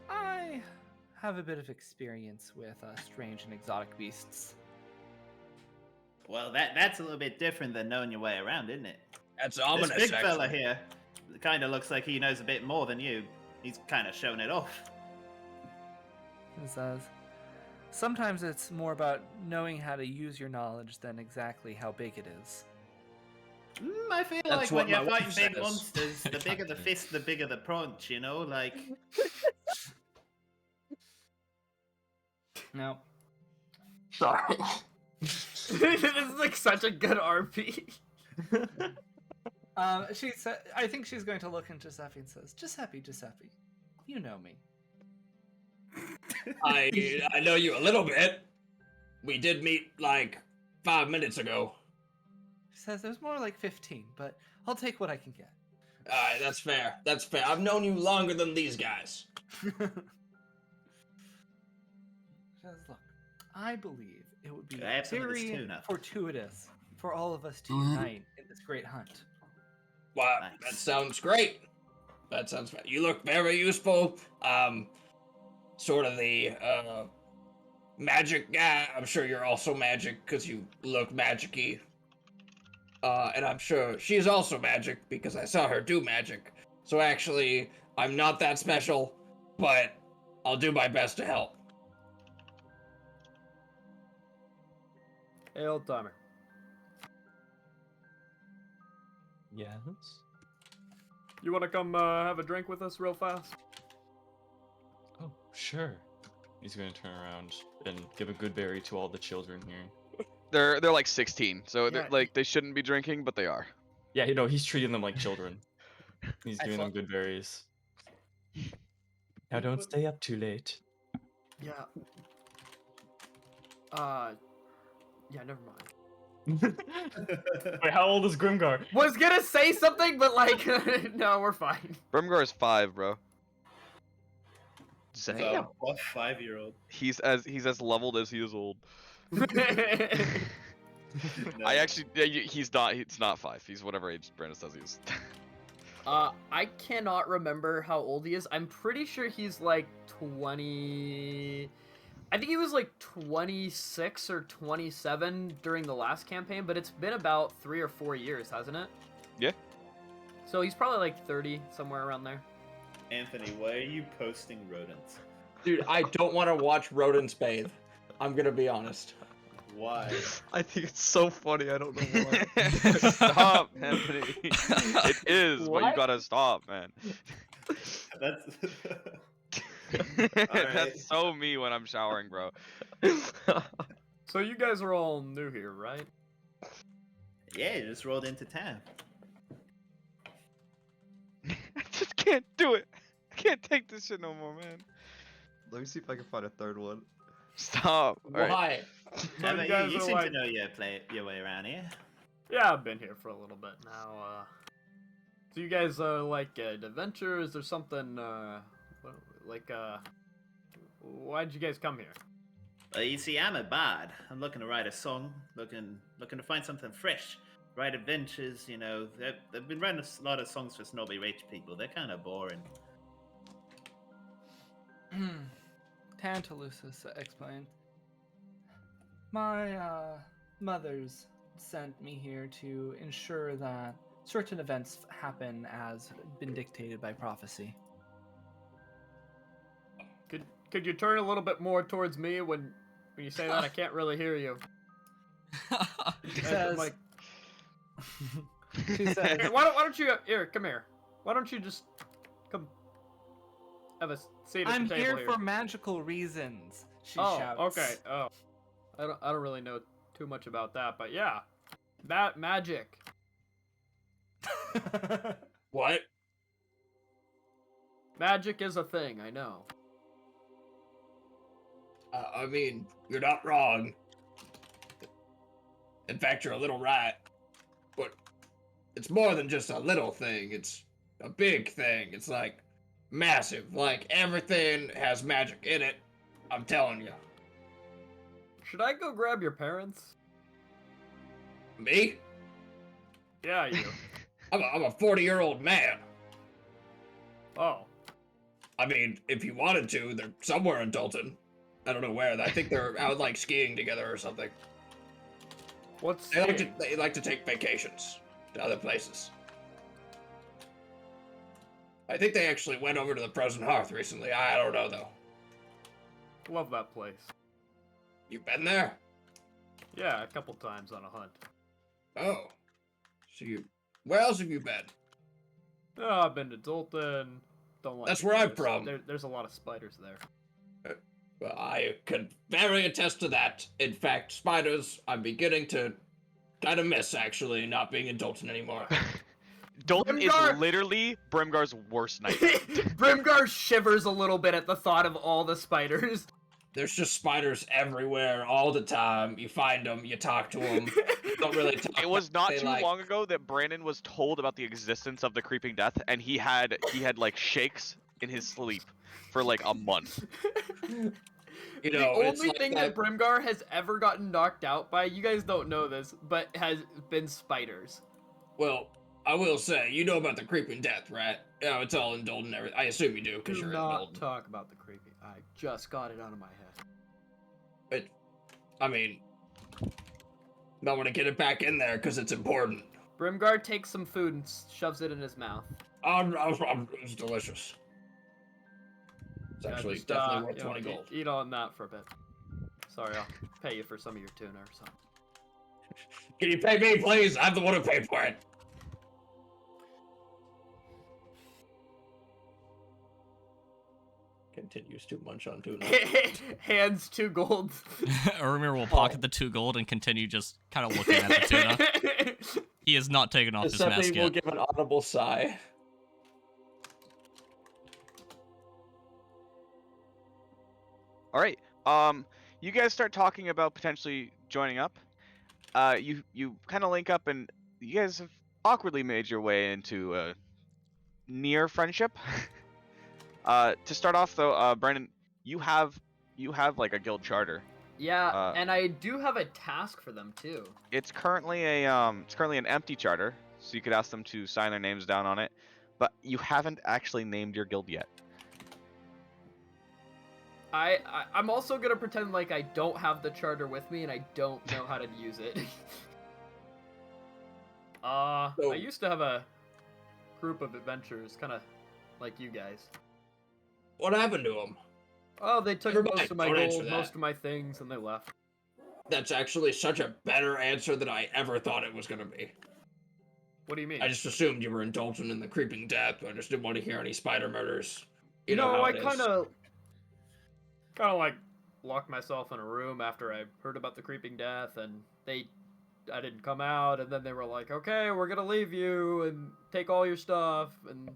I have a bit of experience with strange and exotic beasts. Well, that's a little bit different than knowing your way around, isn't it? That's This ominous. big actually. fella here kind of looks like he knows a bit more than you. He's kind of showing it off. It says, sometimes it's more about knowing how to use your knowledge than exactly how big it is. I feel That's like what when you're my fighting wife big says. monsters, the bigger the fist, the bigger the punch, you know? Like, No. Sorry. This is like such a good RP. She said, I think she's going to look at Giuseppe and says, Giuseppe, you know me. I know you a little bit. We did meet like 5 minutes ago. She says, there's more like 15, but I'll take what I can get. Alright, that's fair. That's fair. I've known you longer than these guys. She says, look, I believe it would be I have some of this very tuna. fortuitous for all of us to Go ahead. unite in this great hunt. Wow, Nice. that sounds great. That sounds. You look very useful. Sort of the magic guy. I'm sure you're also magic because you look magic-y. And I'm sure she's also magic because I saw her do magic. So actually, I'm not that special, but I'll do my best to help. Hey, old timer. Yes. You want to come have a drink with us real fast? Oh, sure. He's gonna turn around and give a good berry to all the children here. They're like 16, so they're Yeah. like they shouldn't be drinking, but they are. Yeah, you know, he's treating them like children. He's giving them Excellent. good berries. Now don't stay up too late. Yeah. Yeah, never mind. Wait, how old is Grimgar? Was gonna say something, but like, no, we're fine. Brimgar is 5, bro. He's a Damn. buff 5-year-old. He's as leveled as he is old. No. I actually, yeah, he's not. It's not 5. He's whatever age Brandon says he is. I cannot remember how old he is. I'm pretty sure he's like 20. I think he was like 26 or 27 during the last campaign, but it's been about 3 or 4 years, hasn't it? Yeah. So he's probably like 30, somewhere around there. Anthony, why are you posting rodents? Dude, I don't want to watch rodents bathe. I'm gonna be honest. Why? I think it's so funny. I don't know why. Stop, Anthony. It is, but you What? gotta stop, man. That's That's so me when I'm showering, bro. So you guys are all new here, right? yeah, you just rolled into town. I just can't do it. I can't take this shit no more, man. Let me see if I can find a third one. Stop. All right. Why? So How about guys you? You are seem like- to know your way around here. Yeah, I've been here for a little bit now. So you guys like adventures or something? Why'd you guys come here? Well, you see, I'm a bard. I'm looking to write a song, looking to find something fresh. Write adventures, you know. They've been writing a lot of songs for snobby rich people. They're kind of boring. Tantalusis explained. My mothers sent me here to ensure that certain events happen as been dictated by prophecy. Could you turn a little bit more towards me when you say that? I can't really hear you. She says, Like, she says, here, why don't you come here? Why don't you just come have a seat at I'm the table here for magical reasons, she shouts. okay. Oh, I don't really know too much about that, but yeah, magic. What? Magic is a thing. I know. I mean, you're not wrong. In fact, you're a little right. But it's more than just a little thing. It's a big thing. It's like massive. Like everything has magic in it. I'm telling you. Should I go grab your parents? Me? Yeah, you. I'm a 40-year-old man. Oh, I mean, if you wanted to, they're somewhere in Dalton. I don't know where. I think they're out like skiing together or something. what's They like to take vacations to other places. I think they actually went over to the Frozen Hearth recently. I don't know though. Love that place. You been there? Yeah, a couple times on a hunt. Oh. So you where else have you been? Oh, I've been to Dalton. Don't like. That's it where I'm there. from. There's a lot of spiders there. Well, I can very attest to that. In fact, spiders I'm beginning to kind of miss actually not being in Dalton anymore. Dalton Brimgar- is literally Brimgar's worst nightmare. Brimgar shivers a little bit at the thought of all the spiders. There's just spiders everywhere all the time. You find them, you talk to them. Don't really talk. It was not They too like- long ago that Brandon was told about the existence of the creeping death, and he had like shakes in his sleep for like a month. You The know, it's only like thing that Brimgar has ever gotten knocked out by, you guys don't know this, but has been spiders. Well, I will say, you know about the creeping death, right? Yeah, it's all in Dalton. I assume you do, because Do you're in not Dalton. talk about the creepy. I just got it out of my head. But, I mean, don't want to get it back in there because it's important. Brimgar takes some food and shoves it in his mouth. It's delicious. It's Yeah, actually just, definitely worth you know, 20 gold. Eat on that for a bit. Sorry, I'll pay you for some of your tuna or something. Can you pay me, please? I'm the one who paid for it. Continues to munch on tuna. Hands 2 gold. Urmir will pocket the 2 gold and continue just kind of looking at the tuna. He has not taken off his mask Giuseppe will yet. give an audible sigh. All right. You guys start talking about potentially joining up. You kind of link up, and you guys have awkwardly made your way into a near friendship. To start off though, Brandon, you have like a guild charter. Yeah, and I do have a task for them too. It's currently an empty charter, so you could ask them to sign their names down on it, but you haven't actually named your guild yet. I'm also gonna pretend like I don't have the charter with me and I don't know how to use it. I used to have a group of adventurers, kind of like you guys. What happened to him? Oh, they took Never mind, most of my don't answer gold, that. most of my things, and they left. That's actually such a better answer than I ever thought it was gonna be. What do you mean? I just assumed you were indulgent in the creeping death. I just didn't want to hear any spider murders. You know, how I it is. kind of like locked myself in a room after I heard about the creeping death, and I didn't come out, and then they were like, okay, we're gonna leave you and take all your stuff, and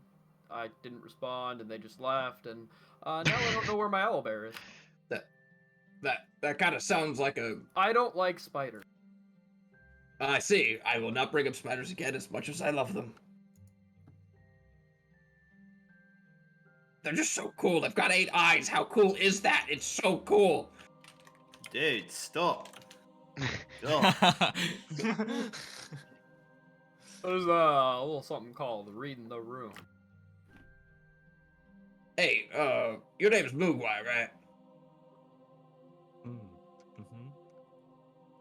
I didn't respond, and they just left, and now I don't know where my owlbear is. That kind of sounds like a... I don't like spiders. I see. I will not bring up spiders again as much as I love them. They're just so cool. They've got 8 eyes. How cool is that? It's so cool. Dude, stop. God. There's a little something called reading the room. Hey, your name's Mugwai, right?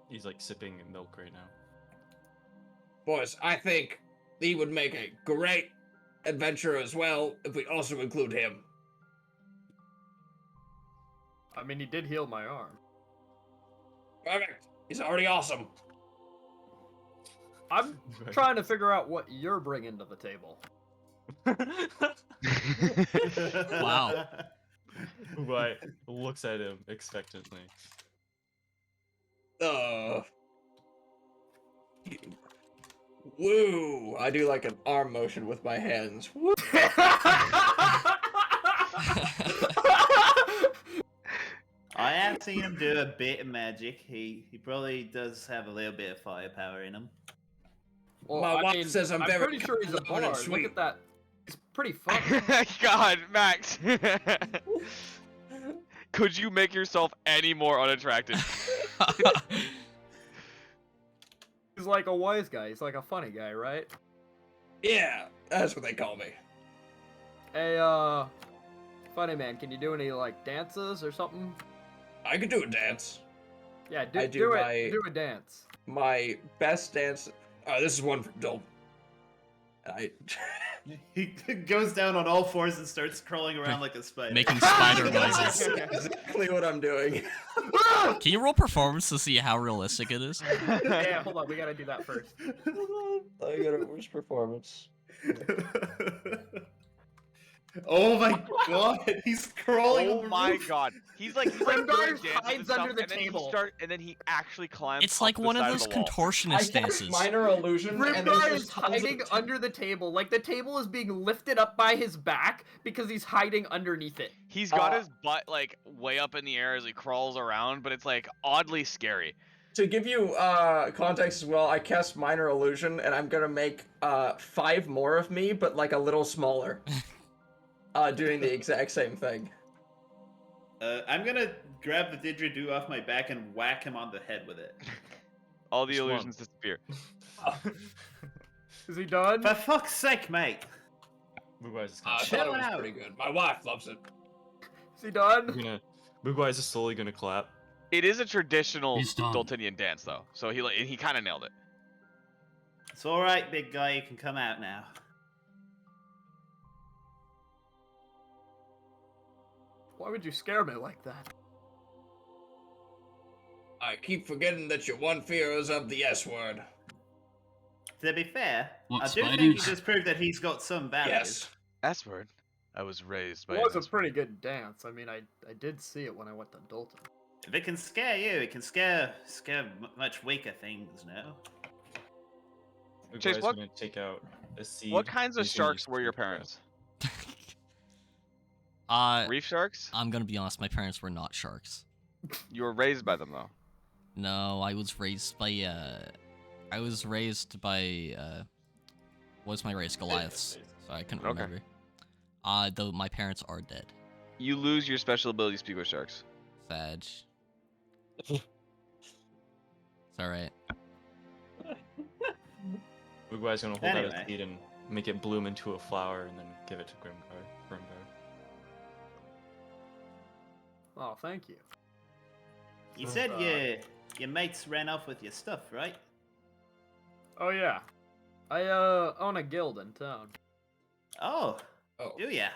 He's like sipping milk right now. Boys, I think he would make a great adventurer as well if we also include him. I mean, he did heal my arm. Perfect. He's already awesome. I'm trying to figure out what you're bringing to the table. Wow. Right. Looks at him expectantly. Woo! I do like an arm motion with my hands. Woo! I have seen him do a bit of magic. He probably does have a little bit of firepower in him. Well, My I wife mean, says I'm very pretty sure he's a calm and bard. Look sweet. at that. It's pretty fun. God, Max. Could you make yourself any more unattractive? He's like a wise guy. He's like a funny guy, right? Yeah, that's what they call me. Hey, funny man, can you do any like dances or something? I could do a dance. Yeah, I do do it. my- Do a dance. My best dance. This is one for Dol. He goes down on all fours and starts crawling around like a spider. Making spider noises. exactly what I'm doing. Can you roll performance to see how realistic it is? Yeah, hold on. We gotta do that first. I got a worst performance. Oh my god, he's crawling on Oh the my roof. god. He's like Grimdark doing dances and hides stuff, under the and then table. and then he actually climbs It's up like the one of side those the wall. contortionist dances. minor illusion. and there's Grimdark just is tons of hiding under the table. Like the table is being lifted up by his back because he's hiding underneath it. He's got his butt like way up in the air as he crawls around, but it's like oddly scary. To give you context as well, I cast minor illusion, and I'm gonna make 5 more of me, but like a little smaller. Doing the exact same thing. I'm gonna grab the didgeridoo off my back and whack him on the head with it. All the Just one. illusions disappear. Is he done? For fuck's sake, mate! Mugwai is I just thought it Chill was out. pretty good. My wife loves it. Is he done? gonna. Mugwai is just slowly gonna clap. It is a traditional He's done. Daltonian dance though, so he kind of nailed it. It's alright, big guy, you can come out now. Why would you scare me like that? I keep forgetting that your one fear is of the S word. To be fair, What, I do think spiders? he just proved that he's got some values. Yes. S word. I was raised by. It was an a S pretty word. good dance. I mean, I did see it when I went to Dalton. If it can scare you, it can scare much weaker things, no? Chase, Mugwai's what- gonna take out a seed. What kinds of He's gonna sharks use were it your for- parents? Reef Reef sharks? I'm gonna be honest, my parents were not sharks. You were raised by them though. No, I was raised by what was my race? Goliaths. So I couldn't Okay. remember. Though my parents are dead. You lose your special ability, Speak with Sharks. Sag. It's alright. Uguay's gonna hold out Anyway. his seed and make it bloom into a flower and then give it to Grimgar. Oh, thank you. You said your mates ran off with your stuff, right? Oh yeah, I own a guild in town. Oh, Oh. do ya?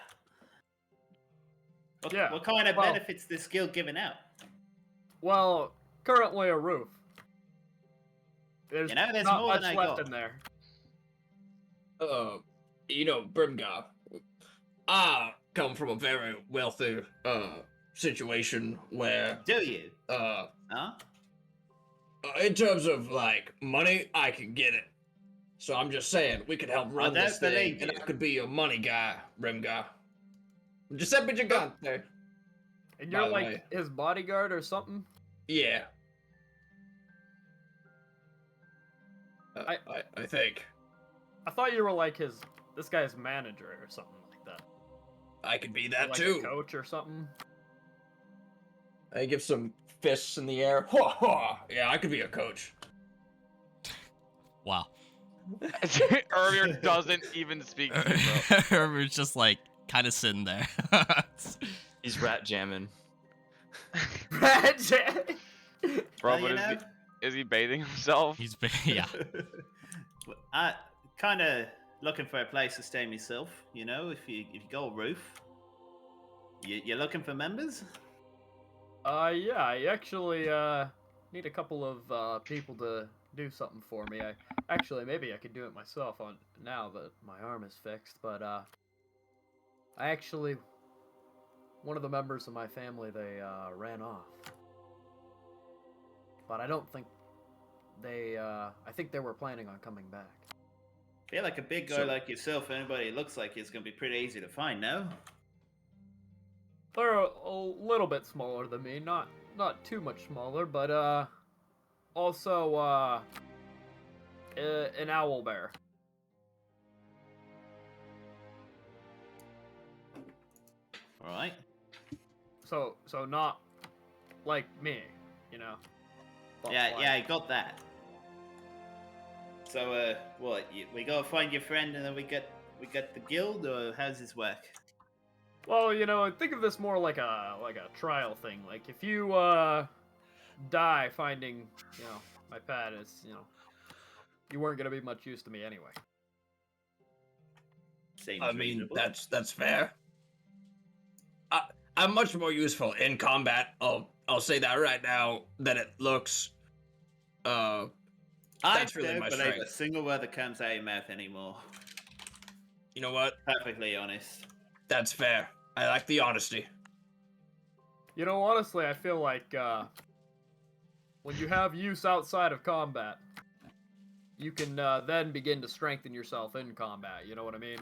What, Yeah, what kind of well- benefits this guild giving out? Well, currently a roof. There's, You know, there's not more much than I left got. in there. Brimgar, I come from a very wealthy situation where Do you? uh Huh? in terms of like money, I can get it. So I'm just saying we could help run don't this thing, believe and you. I could be your money guy, Brimgar. Giuseppe Gigante. And By you're the like way. his bodyguard or something? Yeah. I- I think I thought you were like this guy's manager or something like that. I could be Or that like too. a coach or something. I give some fists in the air. Ha ha! Yeah, I could be a coach. Wow. Ermir doesn't even speak to you, bro. Herbert's just like kind of sitting there. He's rat jamming. Bro, Well, but you know, is he bathing himself? He's been, yeah. I kind of looking for a place to stay myself. You know, if you go a roof, you're looking for members. Yeah, I actually need a couple of people to do something for me. Maybe I could do it myself on now that my arm is fixed, but one of the members of my family, they ran off. But I don't think I think they were planning on coming back. Feel like a big guy So- like yourself, anybody who looks like it's gonna be pretty easy to find, no? They're a little bit smaller than me, not too much smaller, but also an owl bear. All right. So not like me, you know. But Yeah, like- yeah, I got that. So, what? We gotta find your friend, and then we get the guild, or how's this work? Well, you know, think of this more like a trial thing. Like if you die finding, you know, my pet is, you know, you weren't gonna be much use to me anyway. Seems I mean, reasonable. that's fair. I'm much more useful in combat. I'll say that right now than it looks. I that's really don't my believe a strength. single word that comes out of your mouth anymore. You know what? Perfectly honest. That's fair. I like the honesty. You know, honestly, I feel like when you have use outside of combat, you can then begin to strengthen yourself in combat. You know what I mean?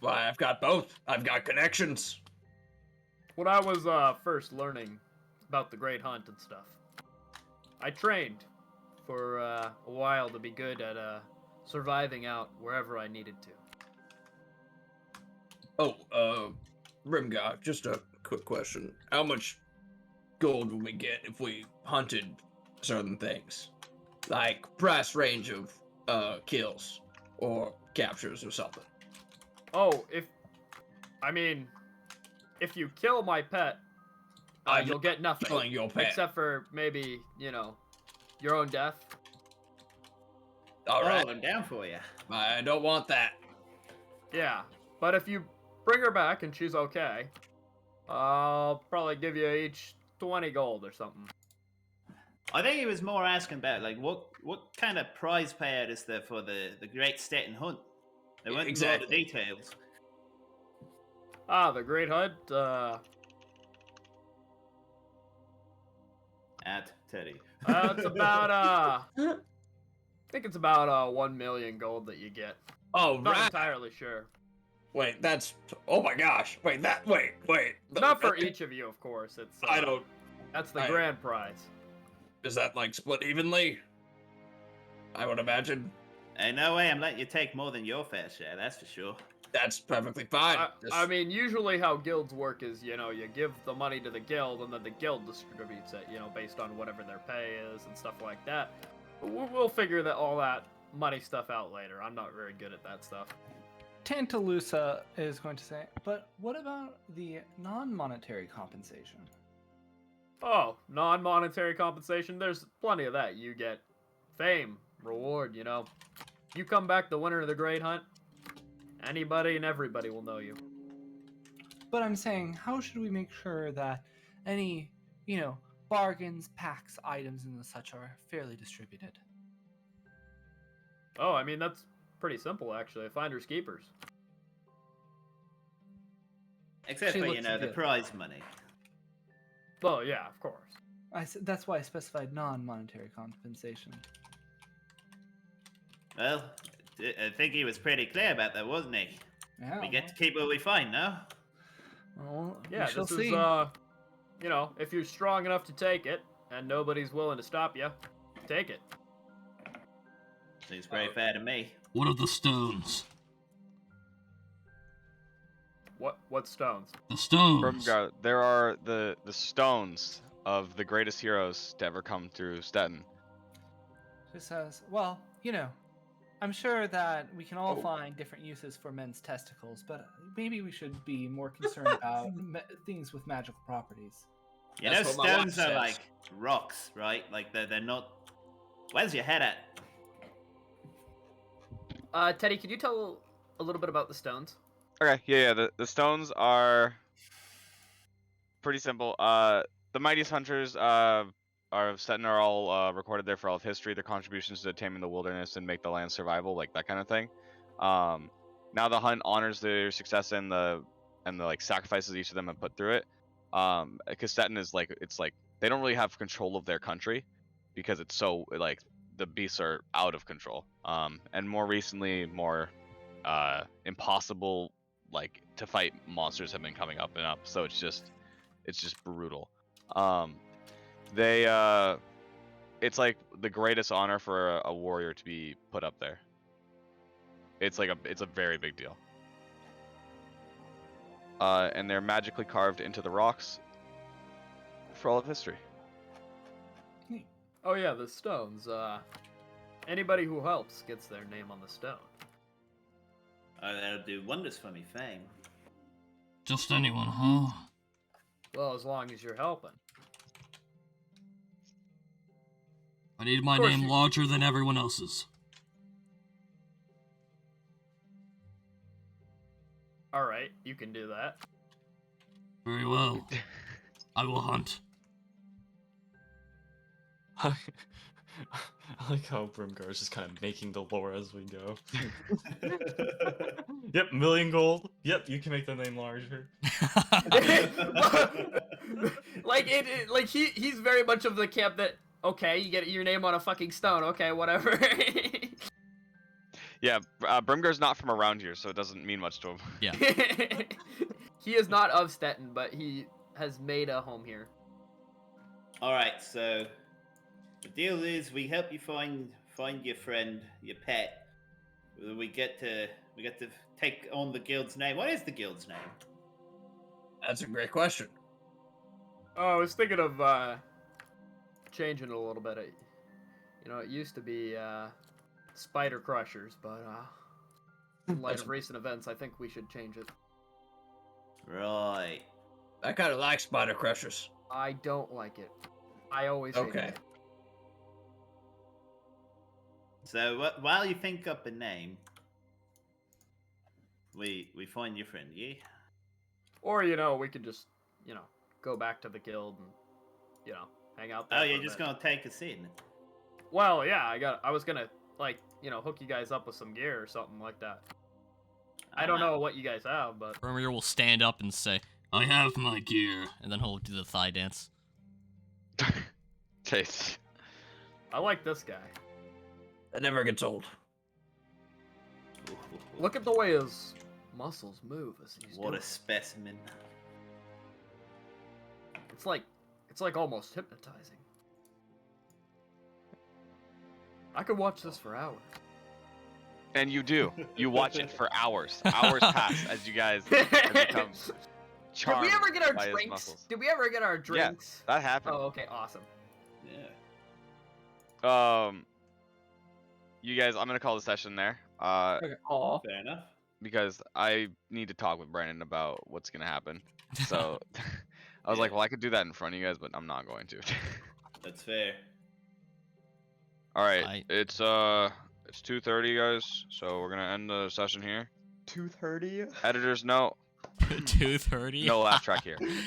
Why, I've got both. I've got connections. When I was first learning about the Great Hunt and stuff, I trained for a while to be good at surviving out wherever I needed to. Oh, Rimgar, just a quick question. How much gold would we get if we hunted certain things? Like price range of kills or captures or something. Oh, if you kill my pet, I'm you'll get nothing. killing your pet. Except for maybe, you know, your own death. All right. Oh, I'm down for you. I don't want that. Yeah, but if you bring her back and she's okay, I'll probably give you each 20 gold or something. I think he was more asking about like what kind of prize payout is there for the Great Steton Hunt? They went into all the Exactly. details. The Great Hunt, At Teddy. it's about, I think it's about 1 million gold that you get. Oh, Not right. entirely sure. Wait, that's. Oh my gosh. Wait. Not for each of you, of course. It's I don't. That's the I- grand prize. Is that like split evenly? I would imagine. Ain't no way I'm letting you take more than your fair share, that's for sure. That's perfectly fine. I mean, usually how guilds work is, you give the money to the guild, and then the guild distributes it, based on whatever their pay is and stuff like that. We'll figure all that money stuff out later. I'm not very good at that stuff. Tantalusa is going to say, but what about the non-monetary compensation? Oh, non-monetary compensation? There's plenty of that. You get fame, reward, You come back the winner of the Great Hunt, anybody and everybody will know you. But I'm saying, how should we make sure that any, bargains, packs, items, and such are fairly distributed? Oh, I mean, that's pretty simple, actually. Finders keepers. Except She for, looks the good. prize money. Oh, yeah, of course. That's why I specified non-monetary compensation. Well, I think he was pretty clear about that, wasn't he? Yeah, We get to keep what we find, no? well, Yeah, we shall this see. is, if you're strong enough to take it, and nobody's willing to stop you, take it. Seems very fair to me. What of the stones? What stones? The stones. Brimgar, there are the stones of the greatest heroes to ever come through Steton. She says, well, I'm sure that we can all Oh. find different uses for men's testicles, but maybe we should be more concerned about things with magical properties. That's what my wife Stones are says. like rocks, right? Like they're not. Where's your head at? Teddy, could you tell a little bit about the stones? Okay, yeah. The stones are pretty simple. The mightiest hunters of Steton are all recorded there for all of history. Their contributions to taming the wilderness and make the land survival, like that kind of thing. Now the hunt honors their success and the like sacrifices each of them have put through it. Because Steton is it's like they don't really have control of their country because it's so like the beasts are out of control. And more recently, more impossible like to fight monsters have been coming up and up. So it's just brutal. It's like the greatest honor for a warrior to be put up there. It's a very big deal. And they're magically carved into the rocks for all of history. Oh yeah, the stones. Anybody who helps gets their name on the stone. Oh, that'll do wonders for me, fame. Just anyone, huh? Well, as long as you're helping. I need my Of course name you- larger than everyone else's. All right, you can do that. Very well. I will hunt. I like how Brimgar is just kind of making the lore as we go. Yep, million gold. Yep, you can make the name larger. like he's very much of the camp that okay, you get your name on a fucking stone. Okay, whatever. Yeah, Brimgar's not from around here, so it doesn't mean much to him. Yeah. He is not of Steton, but he has made a home here. All right, so the deal is we help you find your friend, your pet. We get to take on the guild's name. What is the guild's name? That's a great question. Oh, I was thinking of changing it a little bit. It used to be Spider Crushers, but in light of recent events, I think we should change it. Right. I kind of like Spider Crushers. I don't like it. I always hated Okay. it. So while you think up a name, we find your friend, yeah? Or we could just go back to the guild and hang out there. Oh, for you're a just bit. gonna take us in? Well, yeah, I was gonna hook you guys up with some gear or something like that. I don't know what you guys have, but Brimgar will stand up and say, I have my gear. and then he'll do the thigh dance. Taste. I like this guy. That never gets old. Look at the way his muscles move as he's What doing a it. specimen. It's like almost hypnotizing. I could watch this for hours. And you do. You watch it for hours. Hours pass as you guys have become Did charmed we ever get our by his drinks? muscles. Did we ever get our drinks? That happened. Oh, okay, awesome. Yeah. You guys, I'm gonna call the session there. Okay. Aw. Fair enough. Because I need to talk with Brandon about what's gonna happen. So I was Yeah. like, well, I could do that in front of you guys, but I'm not going to. That's fair. All right, I- it's 2:30, guys. So we're gonna end the session here. 2:30. Editor's note: 2:30. no laugh track here. Even-